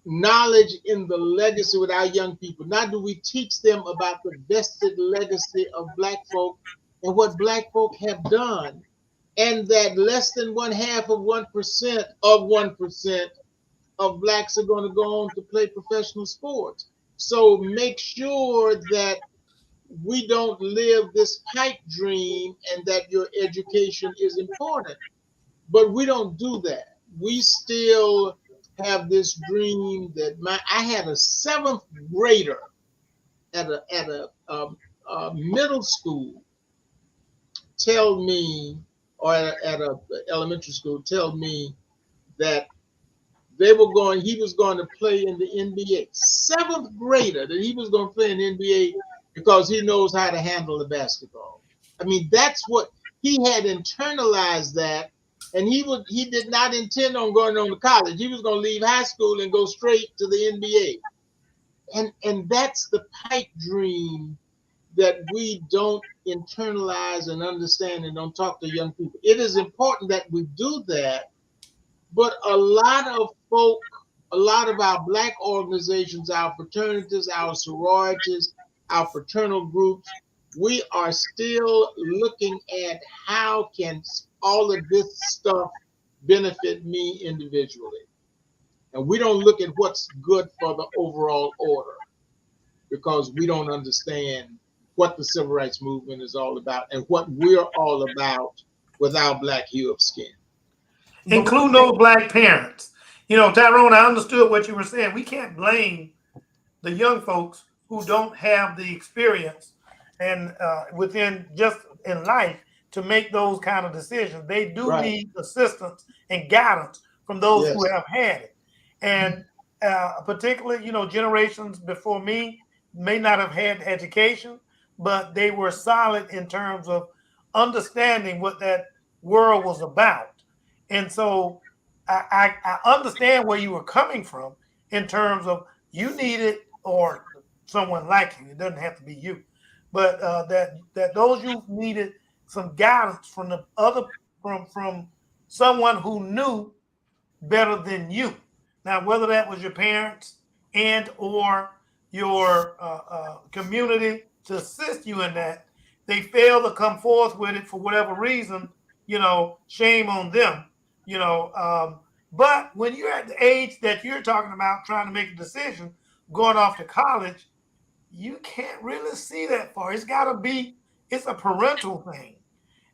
knowledge in the legacy with our young people. Now do we teach them about the vested legacy of black folk and what black folk have done, and that less than 0.5% of 1% of blacks are going to go on to play professional sports. So make sure that we don't live this pipe dream and that your education is important. But we don't do that. We still have this dream that I had a seventh grader at a middle school tell me, or at a elementary school tell me that he was going to play in the NBA. Seventh grader, that he was going to play in the NBA because he knows how to handle the basketball. I mean, that's what he had internalized that, and he did not intend on going on to college. He was going to leave high school and go straight to the NBA. And that's the pipe dream that we don't internalize and understand and don't talk to young people. It is important that we do that, but a lot of folk, a lot of our black organizations, our fraternities, our sororities, our fraternal groups, we are still looking at how can all of this stuff benefit me individually. And we don't look at what's good for the overall order because we don't understand what the civil rights movement is all about and what we're all about with our black hue of skin. Including those black parents. You know, Tyrone, I understood what you were saying. We can't blame the young folks who don't have the experience and within just in life to make those kind of decisions. They do need assistance and guidance from those who have had it. And particularly, you know, generations before me may not have had education, but they were solid in terms of understanding what that world was about. And so I understand where you were coming from in terms of you needed, or someone like you, it doesn't have to be you, but that those youth needed some guidance from the other, from someone who knew better than you. Now, whether that was your parents and or your community to assist you in that, they failed to come forth with it for whatever reason, you know, shame on them, you know. But when you're at the age that you're talking about, trying to make a decision, going off to college, you can't really see that far. It's got to be, it's a parental thing.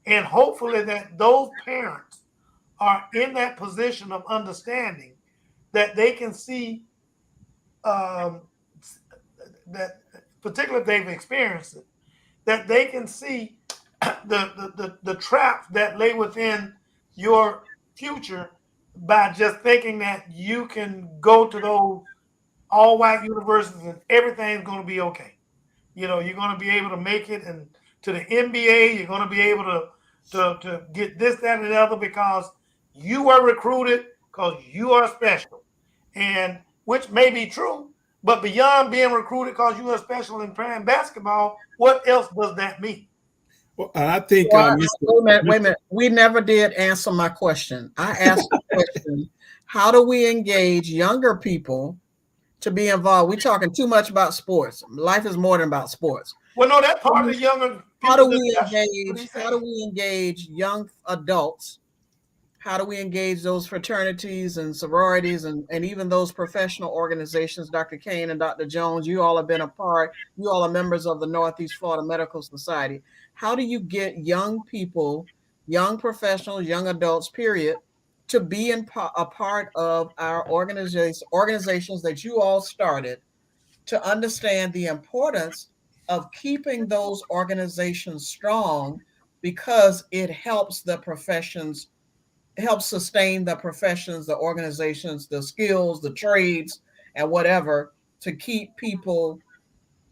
And hopefully that those parents are in that position of understanding that they can see that, particularly if they've experienced it, that they can see the traps that lay within your future by just thinking that you can go to those all white universities and everything's going to be okay. You know, you're going to be able to make it and to the NBA, you're going to be able to get this, that, and the other because you were recruited, because you are special. And which may be true, but beyond being recruited because you are special in playing basketball, what else does that mean? Well, I think wait a minute. We never did answer my question. I asked the question, how do we engage younger people to be involved? We're talking too much about sports. Life is more than about sports. Well, no, that's part of the younger people. How do we engage young adults? How do we engage those fraternities and sororities and even those professional organizations, Dr. Kane and Dr. Jones, you all have been a part, you all are members of the Northeast Florida Medical Society. How do you get young people, young professionals, young adults, period, to be a part of our organizations that you all started, to understand the importance of keeping those organizations strong, because it helps the professions, helps sustain the professions, the organizations, the skills, the trades, and whatever, to keep people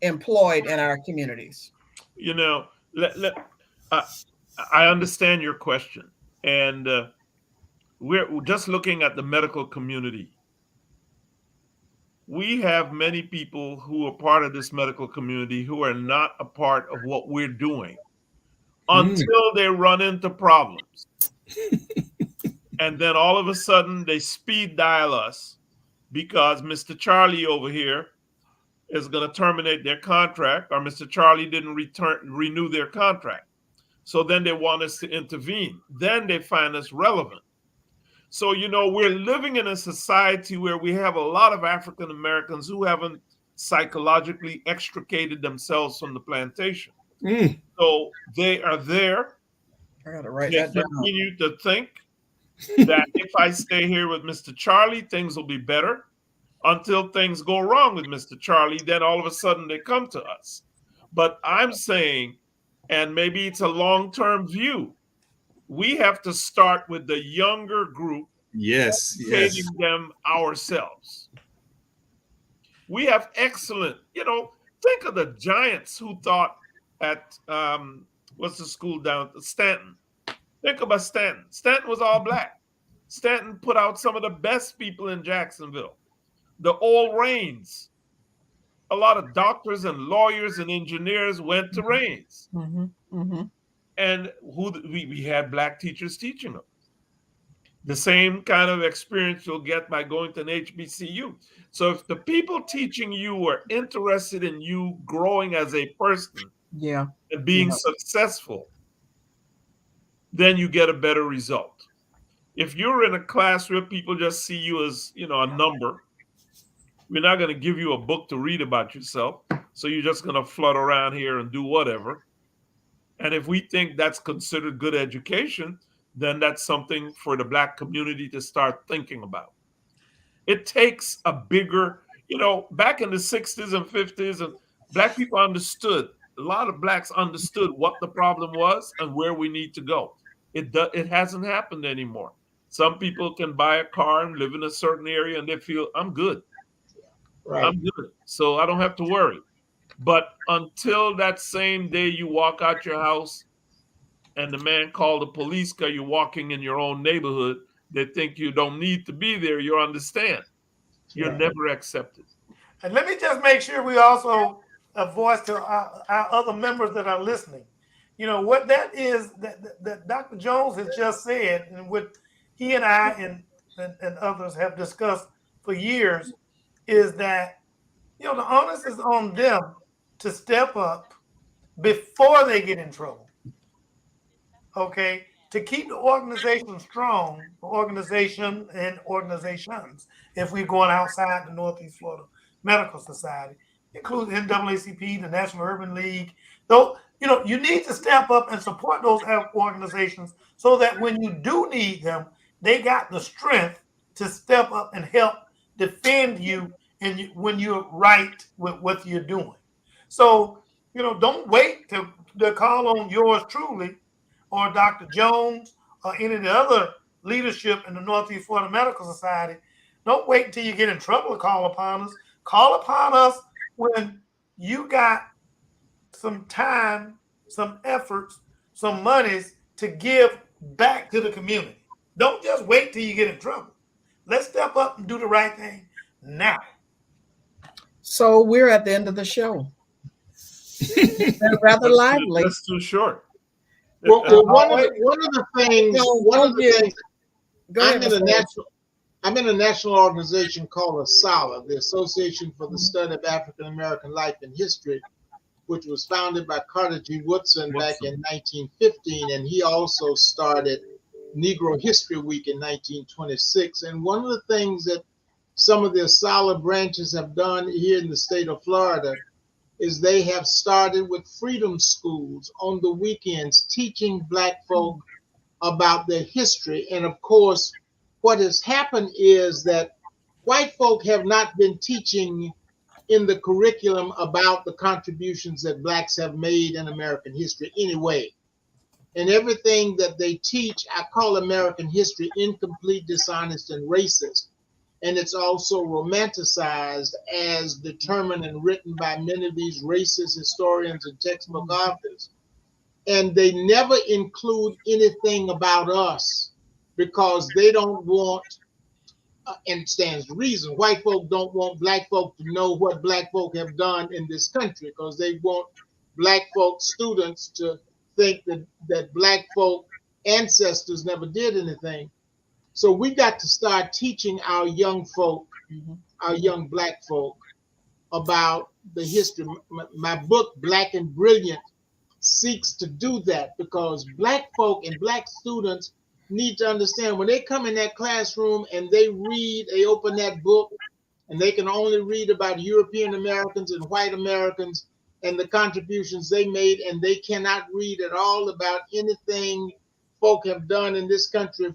employed in our communities. You know, uh, I understand your question, and we're just looking at the medical community. We have many people who are part of this medical community who are not a part of what we're doing Mm. until they run into problems. And then all of a sudden they speed dial us because Mr. Charlie over here is going to terminate their contract, or Mr. Charlie didn't renew their contract. So then they want us to intervene. Then they find us relevant. So, we're living in a society where we have a lot of African Americans who haven't psychologically extricated themselves from the plantation. Mm. So they are there. I got to write They that down. continue to think that if I stay here with Mr. Charlie, things will be better, until things go wrong with Mr. Charlie. Then all of a sudden they come to us. But I'm saying, and maybe it's a long-term view, we have to start with the younger group, Yes, yes. educating them ourselves. We have excellent, think of the giants who taught at, what's the school down at Stanton? Think about Stanton. Stanton was all black. Stanton put out some of the best people in Jacksonville. The old Rains. A lot of doctors and lawyers and engineers went to Rains. Mm-hmm, mm-hmm. And we had black teachers teaching them. The same kind of experience you'll get by going to an HBCU. So if the people teaching you are interested in you growing as a person Yeah. and being successful, then you get a better result. If you're in a class where people just see you as, a number, we're not going to give you a book to read about yourself. So you're just going to flutter around here and do whatever. And if we think that's considered good education, then that's something for the black community to start thinking about. It takes a bigger, back in the 60s and 50s, and black people understood, a lot of blacks understood what the problem was and where we need to go. It hasn't happened anymore. Some people can buy a car and live in a certain area and they feel, I'm good. Right. I'm good. So I don't have to worry. But until that same day you walk out your house and the man called the police because you're walking in your own neighborhood, they think you don't need to be there. You understand. You're never accepted. And let me just make sure we also a voice to our other members that are listening. What that is that Dr. Jones has just said, and what he and I and others have discussed for years, is that the onus is on them to step up before they get in trouble. Okay, to keep the organization strong, the organization and organizations, if we're going outside the Northeast Florida Medical Society, including NAACP, the National Urban League, though, you need to step up and support those organizations so that when you do need them, they got the strength to step up and help defend you and when you're right with what you're doing. So, don't wait to call on yours truly or Dr. Jones or any of the other leadership in the Northeast Florida Medical Society. Don't wait until you get in trouble to call upon us. Call upon us when you got some time, some efforts, some monies to give back to the community. Don't just wait till you get in trouble. Let's step up and do the right thing now. So we're at the end of the show. They're rather lively. That's too short. Well, one of the things, I'm in a national organization called ASALA, the Association for the Study of African American Life and History, which was founded by Carter G. Woodson back in 1915, and he also started Negro History Week in 1926. And one of the things that some of the ASALA branches have done here in the state of Florida is they have started with freedom schools on the weekends, teaching Black folk about their history. And of course, what has happened is that white folk have not been teaching in the curriculum about the contributions that blacks have made in American history anyway. And everything that they teach, I call American history incomplete, dishonest, and racist. And it's also romanticized as determined and written by many of these racist historians and textbook authors. And they never include anything about us because they don't want, and stands to reason, white folk don't want black folk to know what black folk have done in this country because they want black folk students to think that black folk ancestors never did anything. So we got to start teaching our young folk, our young black folk, about the history. My book, Black and Brilliant, seeks to do that because black folk and black students need to understand when they come in that classroom and they open that book, and they can only read about European Americans and white Americans and the contributions they made, and they cannot read at all about anything folk have done in this country,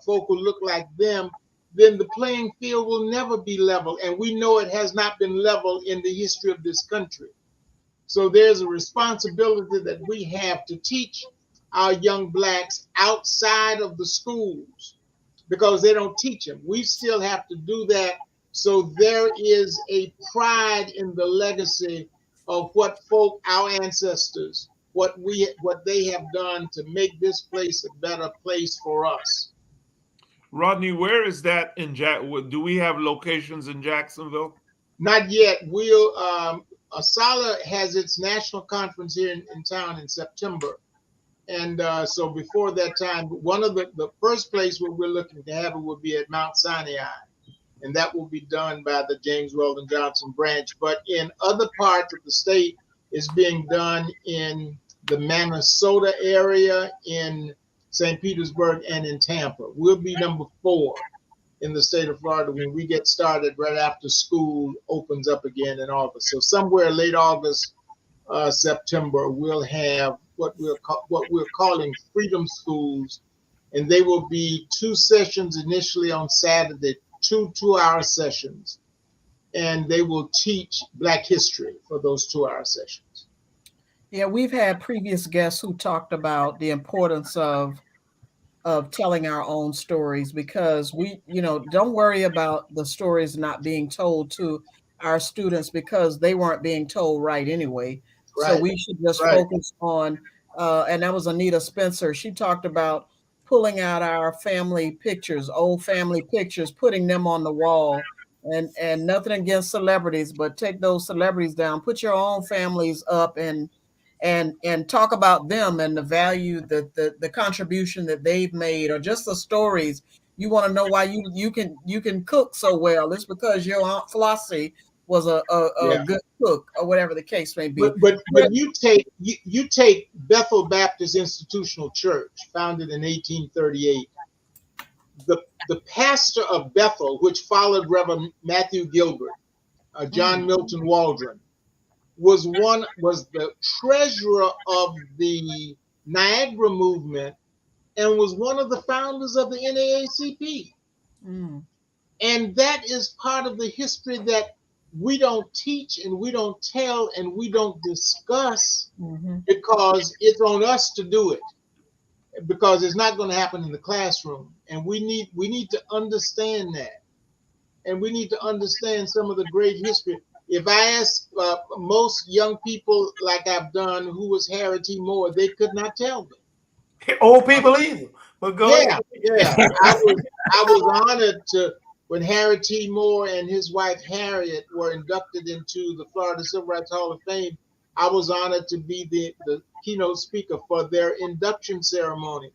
folk who look like them, then the playing field will never be level. And we know it has not been level in the history of this country. So there's a responsibility that we have to teach our young blacks outside of the schools because they don't teach them. We still have to do that. So there is a pride in the legacy of what folk, our ancestors, what they have done to make this place a better place for us. Rodney, where is that in do we have locations in Jacksonville? Not yet. Asala has its national conference here in town in September. And so before that time, one of the first place where we're looking to have it will be at Mount Sinai. And that will be done by the James Weldon Johnson branch. But in other parts of the state, it's being done in the Minnesota area, in St. Petersburg, and in Tampa. We'll be number 4 in the state of Florida when we get started right after school opens up again in August. So somewhere late August, September, we'll have what we're calling Freedom Schools, and they will be 2 sessions initially on Saturday, 2 2-hour sessions, and they will teach Black history for those 2-hour sessions. Yeah, we've had previous guests who talked about the importance of telling our own stories because we, don't worry about the stories not being told to our students because they weren't being told right anyway. Right. So we should just focus on, and that was Anita Spencer. She talked about pulling out our family pictures, old family pictures, putting them on the wall, and nothing against celebrities, but take those celebrities down, put your own families up and talk about them and the value that the contribution that they've made, or just the stories. You want to know why you can cook so well. It's because your Aunt Flossie was a good cook, or whatever the case may be. But you take Bethel Baptist Institutional Church, founded in 1838. The pastor of Bethel, which followed Reverend Matthew Gilbert, John Milton Waldron, was the treasurer of the Niagara movement and was one of the founders of the NAACP. And that is part of the history that we don't teach and we don't tell and we don't discuss because it's on us to do it, because it's not going to happen in the classroom. And we need to understand that. And we need to understand some of the great history. If I ask most young people, like I've done, who was Harry T. Moore, they could not tell me. Old people either. But go ahead. Yeah. I was honored to, when Harry T. Moore and his wife Harriet were inducted into the Florida Civil Rights Hall of Fame, I was honored to be the keynote speaker for their induction ceremony.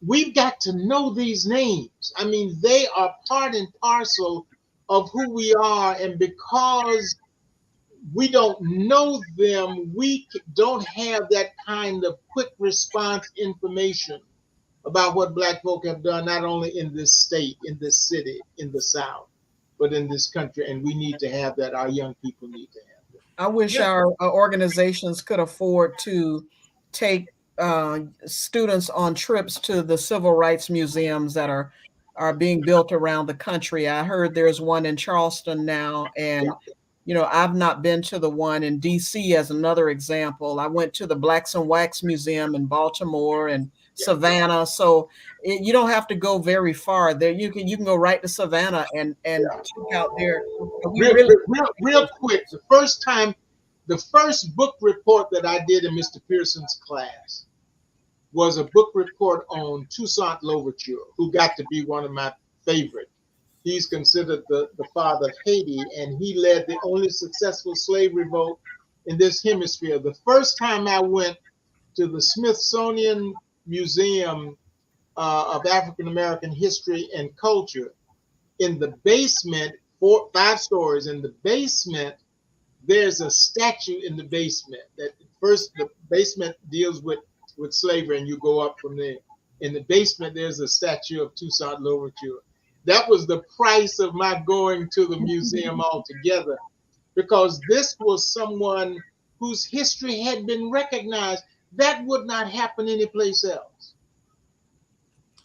We've got to know these names. I mean, they are part and parcel of who we are, and because we don't know them, we don't have that kind of quick response information about what Black folk have done, not only in this state, in this city, in the South, but in this country. And we need to have that. Our young people need to have that. I wish our organizations could afford to take students on trips to the civil rights museums that are are being built around the country. I heard there's one in Charleston now, and I've not been to the one in DC as another example. I went to the Blacks and Wax Museum in Baltimore and Savannah. So you don't have to go very far. There you can go right to Savannah and check out there. We Real quick, the first book report that I did in Mr. Pearson's class was a book report on Toussaint Louverture, who got to be one of my favorite. He's considered the father of Haiti, and he led the only successful slave revolt in this hemisphere. The first time I went to the Smithsonian Museum of African American History and Culture, in the basement, 5 stories in the basement, there's a statue in the basement. That first, the basement deals with slavery, and you go up from there. In the basement, there's a statue of Toussaint Louverture. That was the price of my going to the museum altogether, because this was someone whose history had been recognized. That would not happen anyplace else.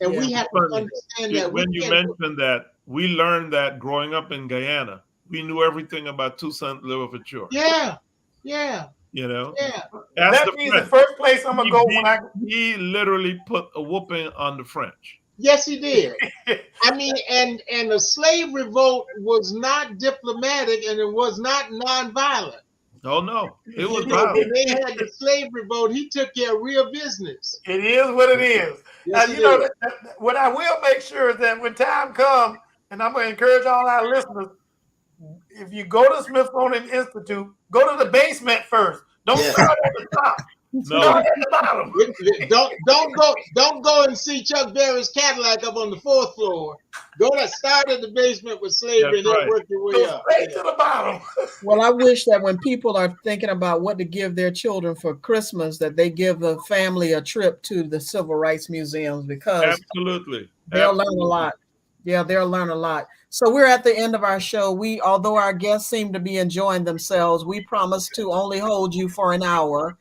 And we have to understand that. When you mentioned that, we learned that growing up in Guyana, we knew everything about Toussaint Louverture. Yeah. You know? Yeah. That means the first place I'm going to go he literally put a whooping on the French. Yes, he did. I mean, and the slave revolt was not diplomatic, and it was not nonviolent. Oh, no. It was violent. When they had the slave revolt, he took care of real business. It is what it is. Yes, what I will make sure is that when time comes, and I'm going to encourage all our listeners, if you go to Smithsonian Institute, go to the basement first. Don't start at the top. No. Don't go and see Chuck Berry's Cadillac up on the 4th floor. Go to start at the basement with slavery and then work your way up. Straight to the bottom. Well, I wish that when people are thinking about what to give their children for Christmas, that they give the family a trip to the Civil Rights Museums, because absolutely they'll learn a lot. Yeah, they'll learn a lot. So we're at the end of our show. Although our guests seem to be enjoying themselves, we promise to only hold you for an hour.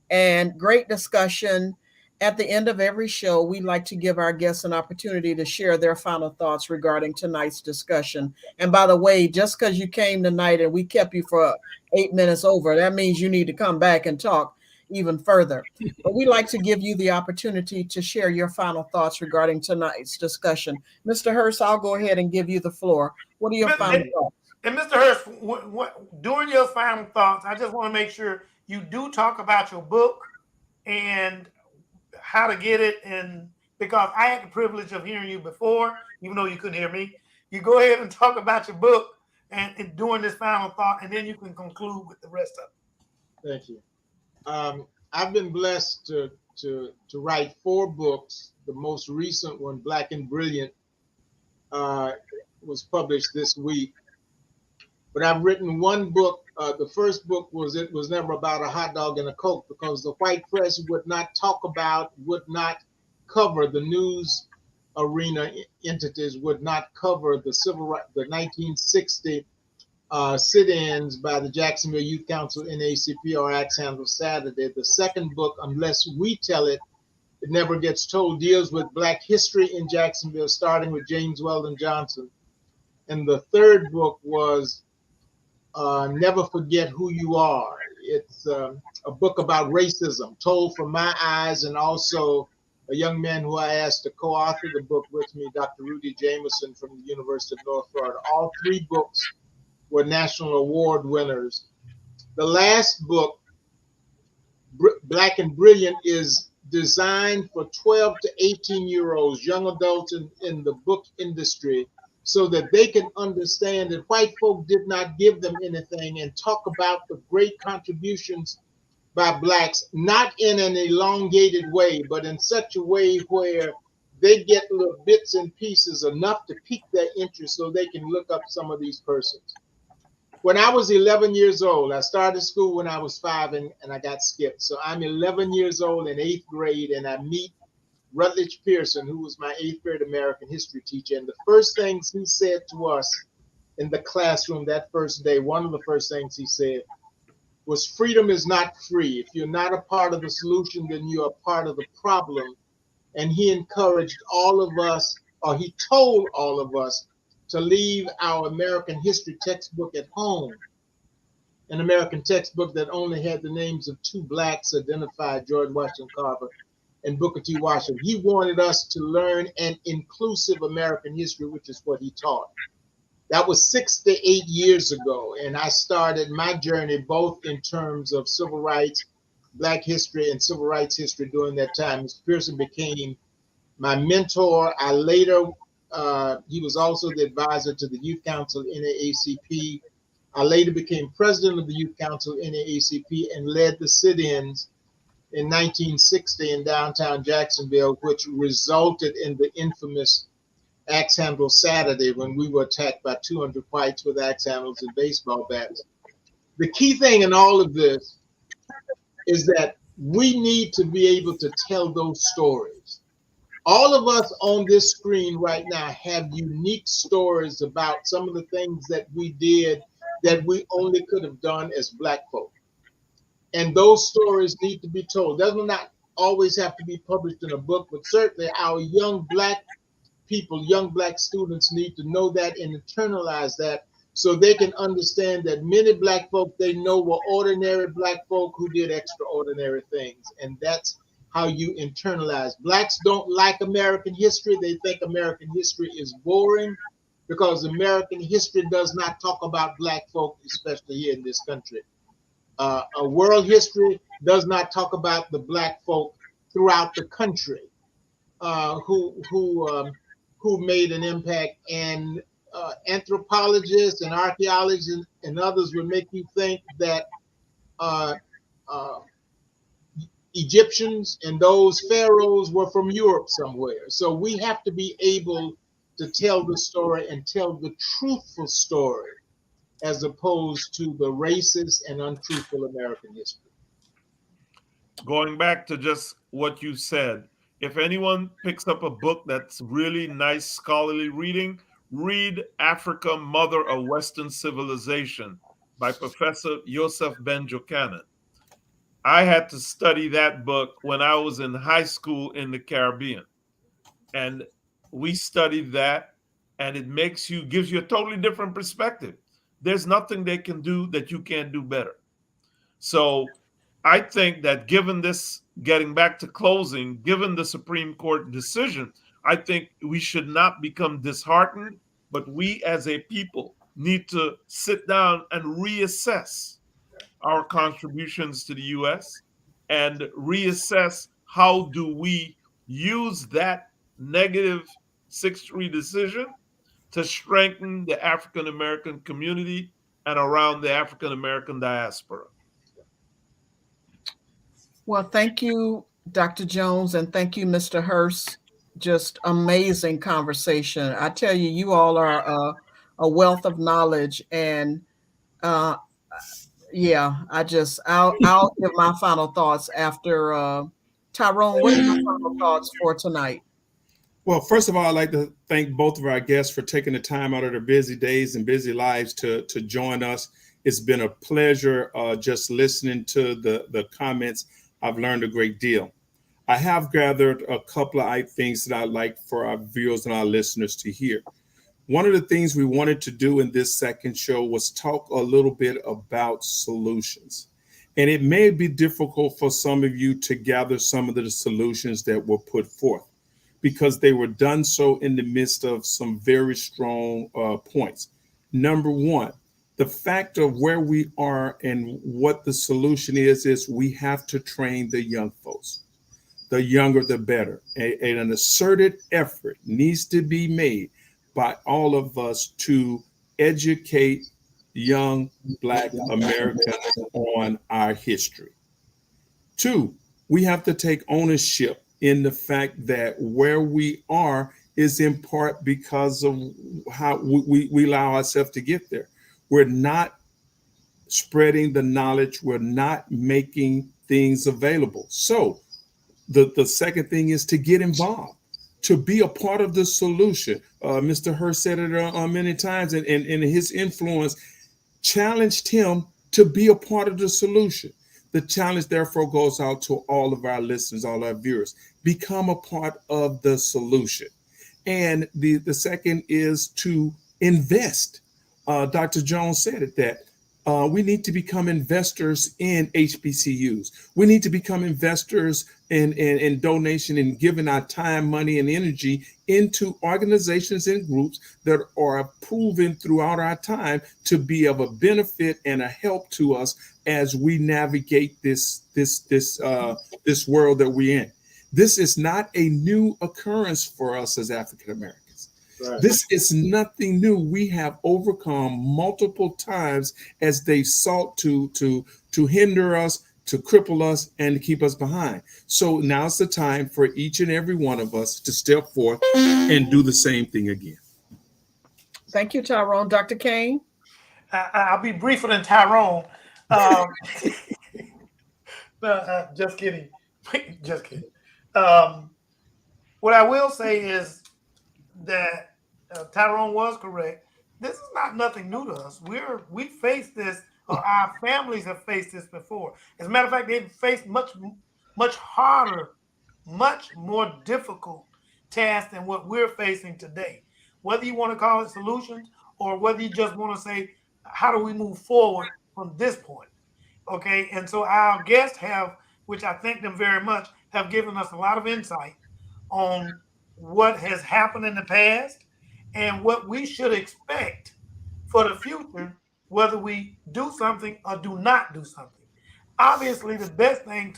And great discussion. At the end of every show, we like to give our guests an opportunity to share their final thoughts regarding tonight's discussion. And by the way, just because you came tonight and we kept you for 8 minutes over, that means you need to come back and talk even further. But we like to give you the opportunity to share your final thoughts regarding tonight's discussion. Mr. Hurst, I'll go ahead and give you the floor. What are your final thoughts? And Mr. Hurst, during your final thoughts, I just want to make sure you do talk about your book and how to get it. And because I had the privilege of hearing you before, even though you couldn't hear me, you go ahead and talk about your book and during this final thought, and then you can conclude with the rest of it. Thank you. I've been blessed to write 4 books. The most recent one, Black and Brilliant, was published this week. But I've written 1 book. The first book was never about a hot dog and a Coke, because the white press would not cover the news arena entities, would not cover the the 1960 sit-ins by the Jacksonville Youth Council, NACP, or Axe Handle Saturday. The second book, unless we tell it, it never gets told, deals with Black history in Jacksonville, starting with James Weldon Johnson. And the third book was Never Forget Who You Are. It's a book about racism, told from my eyes, and also a young man who I asked to co-author the book with me, Dr. Rudy Jameson from the University of North Florida. All 3 books were national award winners. The last book, Black and Brilliant, is designed for 12 to 18-year-olds, young adults in the book industry, so that they can understand that white folk did not give them anything, and talk about the great contributions by Blacks, not in an elongated way, but in such a way where they get little bits and pieces enough to pique their interest so they can look up some of these persons. When I was 11 years old, I started school when I was 5 and I got skipped. So I'm 11 years old in 8th grade, and I meet Rutledge Pearson, who was my 8th grade American history teacher. And the first things he said to us in the classroom that first day, one of the first things he said was, freedom is not free. If you're not a part of the solution, then you're a part of the problem. And he encouraged all of us or he told all of us to leave our American history textbook at home, an American textbook that only had the names of two blacks identified, George Washington Carver and Booker T. Washington. He wanted us to learn an inclusive American history, which is what he taught. That was 6 to 8 years ago, and I started my journey both in terms of civil rights, Black history, and civil rights history during that time. Mr. Pearson became my mentor. I later, he was also the advisor to the Youth Council NAACP. I later became president of the Youth Council NAACP and led the sit-ins in 1960 in downtown Jacksonville, which resulted in the infamous axe handle Saturday when we were attacked by 200 whites with axe handles and baseball bats. The key thing in all of this is that we need to be able to tell those stories. All of us on this screen right now have unique stories about some of the things that we did that we only could have done as Black folk. And those stories need to be told. Does not always have to be published in a book, but certainly our young Black people, young Black students need to know that and internalize that so they can understand that many Black folk they know were ordinary Black folk who did extraordinary things. And that's how you internalize. Blacks don't like American history. They think American history is boring because American history does not talk about Black folk, especially here in this country. A world history does not talk about the Black folk throughout the country who made an impact. And anthropologists and archaeologists and others would make you think that Egyptians and those pharaohs were from Europe somewhere. So we have to be able to tell the story and tell the truthful story as opposed to the racist and untruthful American history. Going back to just what you said, if anyone picks up a book that's really nice scholarly reading, read Africa, Mother of Western Civilization by Professor Yosef Ben Jochanan. I had to study that book when I was in high school in the Caribbean. And we studied that, and it gives you a totally different perspective. There's nothing they can do that you can't do better. So I think that given this, getting back to closing, given the Supreme Court decision, I think we should not become disheartened, but we as a people need to sit down and reassess our contributions to the U.S. and reassess how do we use that negative 6-3 decision to strengthen the African American community and around the African American diaspora. Well, thank you, Dr. Jones, and thank you, Mr. Hurst. Just amazing conversation. I tell you, you all are a wealth of knowledge, and yeah, I'll give my final thoughts after Tyrone. What are your final thoughts for tonight? Well, first of all, I'd like to thank both of our guests for taking the time out of their busy days and busy lives to join us. It's been a pleasure just listening to the comments. I've learned a great deal. I have gathered a couple of things that I'd like for our viewers and our listeners to hear. One of the things we wanted to do in this second show was talk a little bit about solutions. And it may be difficult for some of you to gather some of the solutions that were put forth because they were done so in the midst of some very strong points. Number one, the fact of where we are and what the solution is we have to train the young folks. The younger, the better. And an asserted effort needs to be made by all of us to educate young Black Americans on our history. Two, we have to take ownership in the fact that where we are is in part because of how we allow ourselves to get there. We're not spreading the knowledge. We're not making things available. So the second thing is to get involved, to be a part of the solution. Mr. Hurst said it many times, and his influence challenged him to be a part of the solution. The challenge, therefore, goes out to all of our listeners, all our viewers. Become a part of the solution. And the second is to invest. Dr. Jones said it that we need to become investors in HBCUs. We need to become investors in donation and giving our time, money, and energy into organizations and groups that are proven throughout our time to be of a benefit and a help to us as we navigate this world that we're in. This is not a new occurrence for us as African Americans. Right. This is nothing new. We have overcome multiple times as they sought to hinder us, to cripple us, and to keep us behind. So now's the time for each and every one of us to step forth and do the same thing again. Thank you, Tyrone. Dr. Kane? I'll be briefer than Tyrone. Just kidding. Just kidding. What I will say is that Tyrone was correct. This is not nothing new to us. We faced this, or our families have faced this before. As a matter of fact, they've faced much harder, much more difficult tasks than what we're facing today. Whether you want to call it solutions or whether you just want to say, how do we move forward from this point? Okay, and so our guests have, which I thank them very much, have given us a lot of insight on what has happened in the past and what we should expect for the future, whether we do something or do not do something. Obviously, the best thing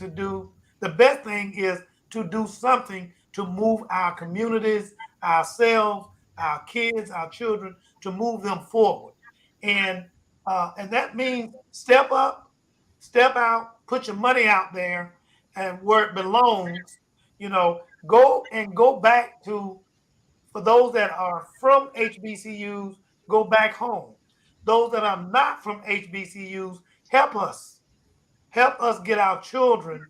is to do something to move our communities, ourselves, our kids, our children, to move them forward. And that means step up, step out, put your money out there and where it belongs. Go back to, for those that are from HBCUs, go back home. Those that are not from HBCUs, help us get our children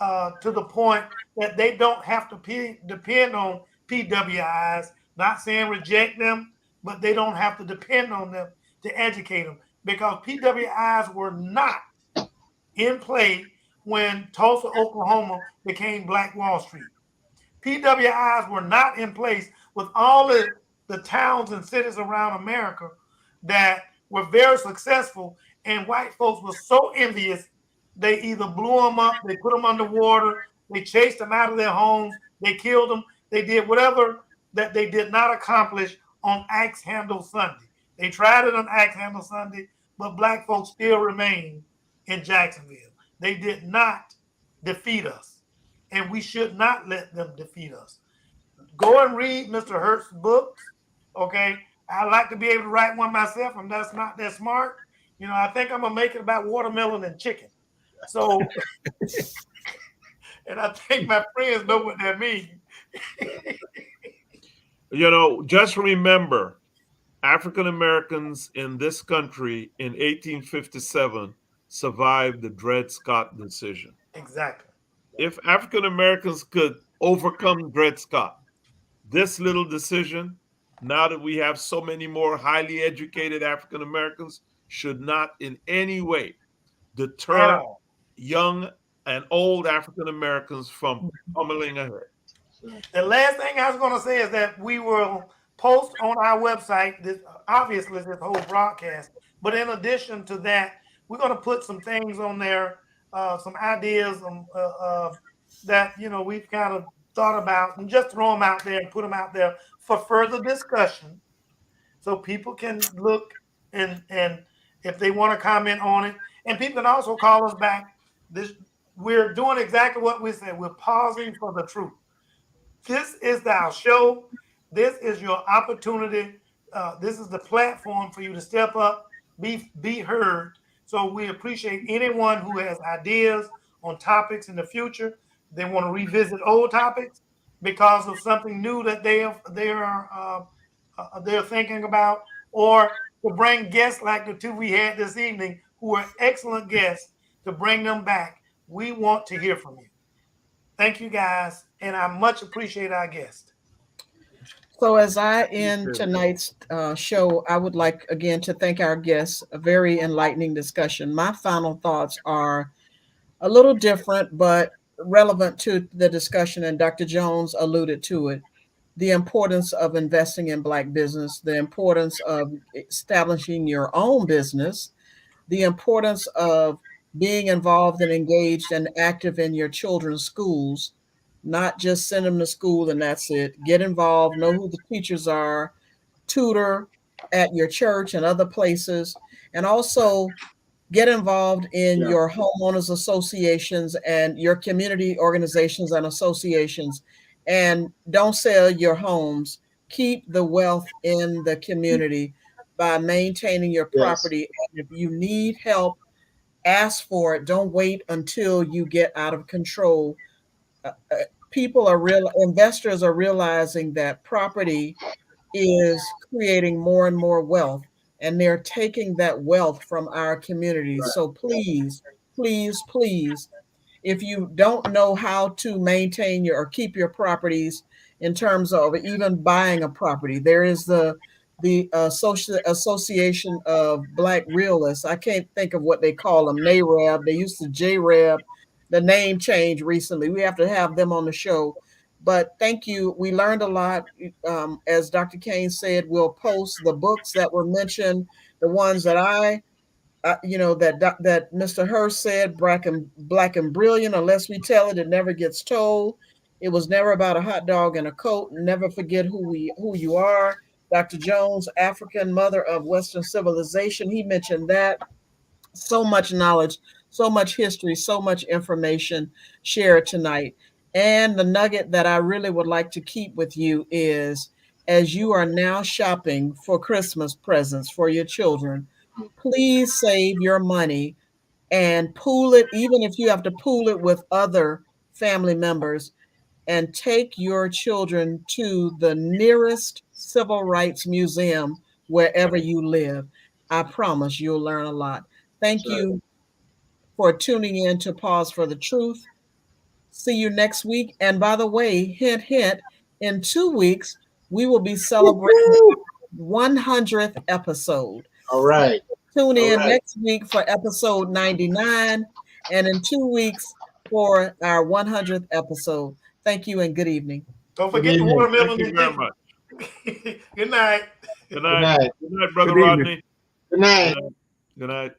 to the point that they don't have to depend on PWIs. Not saying reject them, but they don't have to depend on them to educate them, because PWIs were not in play when Tulsa, Oklahoma became Black Wall Street. PWIs were not in place with all the towns and cities around America that were very successful, and white folks were so envious, they either blew them up, they put them underwater, they chased them out of their homes, they killed them, they did whatever that they did not accomplish on Axe Handle Sunday. They tried it on Axe Handle Sunday, but Black folks still remain in Jacksonville. They did not defeat us, and we should not let them defeat us. Go and read Mr. Hurt's books, okay? I like to be able to write one myself. I'm just not that smart. I think I'm going to make it about watermelon and chicken. So, and I think my friends know what that means. Just remember, African Americans in this country in 1857 survived the Dred Scott decision. Exactly. If African Americans could overcome Dred Scott, this little decision, now that we have so many more highly educated African Americans, should not in any way deter young and old African Americans from pummeling ahead. The last thing I was going to say is that we will post on our website, this whole broadcast, but in addition to that, we're going to put some things on there, some ideas that we've kind of thought about, and just throw them out there and put them out there for further discussion, so people can look and if they want to comment on it, and people can also call us back. We're doing exactly what we said. We're pausing for the truth. This is our show. This is your opportunity. This is the platform for you to step up, be heard. So we appreciate anyone who has ideas on topics in the future. They want to revisit old topics because of something new that they're thinking about, or to bring guests like the two we had this evening, who are excellent guests, to bring them back. We want to hear from you. Thank you, guys, and I much appreciate our guest. So as I end tonight's show, I would like again to thank our guests. A very enlightening discussion. My final thoughts are a little different, but relevant to the discussion, and Dr. Jones alluded to it. the importance of investing in Black business, the importance of establishing your own business, the importance of being involved and engaged and active in your children's schools, not just send them to school and that's it. Get involved, know who the teachers are, tutor at your church and other places, and also get involved in Yeah. your homeowners associations and your community organizations and associations. And don't sell your homes. Keep the wealth in the community by maintaining your Yes. property. And if you need help, ask for it. Don't wait until you get out of control. Uh, uh, investors are realizing that property is creating more and more wealth, and they're taking that wealth from our communities. Right. So please, please, please, if you don't know how to maintain your or keep your properties in terms of even buying a property, there is the social association of Black realists. I can't think of what they call them. NAREB. They used to JREB. The name changed recently. We have to have them on the show. But thank you. We learned a lot. As Dr. Kane said, we'll post the books that were mentioned, the ones that that Mr. Hurst said, Black and Brilliant. Unless we tell it, it never gets told. It was never about a hot dog and a coat. Never forget who you are. Dr. Jones, African mother of Western civilization. He mentioned that. So much knowledge, so much history, so much information shared tonight. And the nugget that I really would like to keep with you is, as you are now shopping for Christmas presents for your children, please save your money and pool it, even if you have to pool it with other family members, and take your children to the nearest civil rights museum wherever you live. I promise you'll learn a lot. Thank That's right. you for tuning in to Pause for the Truth. See you next week. And by the way, hint, hint, in 2 weeks, we will be celebrating Woo-hoo! 100th episode. All right. Tune All in right. next week for episode 99 and in 2 weeks for our 100th episode. Thank you and good evening. Don't Good forget the evening. Thank watermelon you is very different. much. Good night. Good Good night. night. Good night, Brother Good evening. Rodney. Good night. Good night.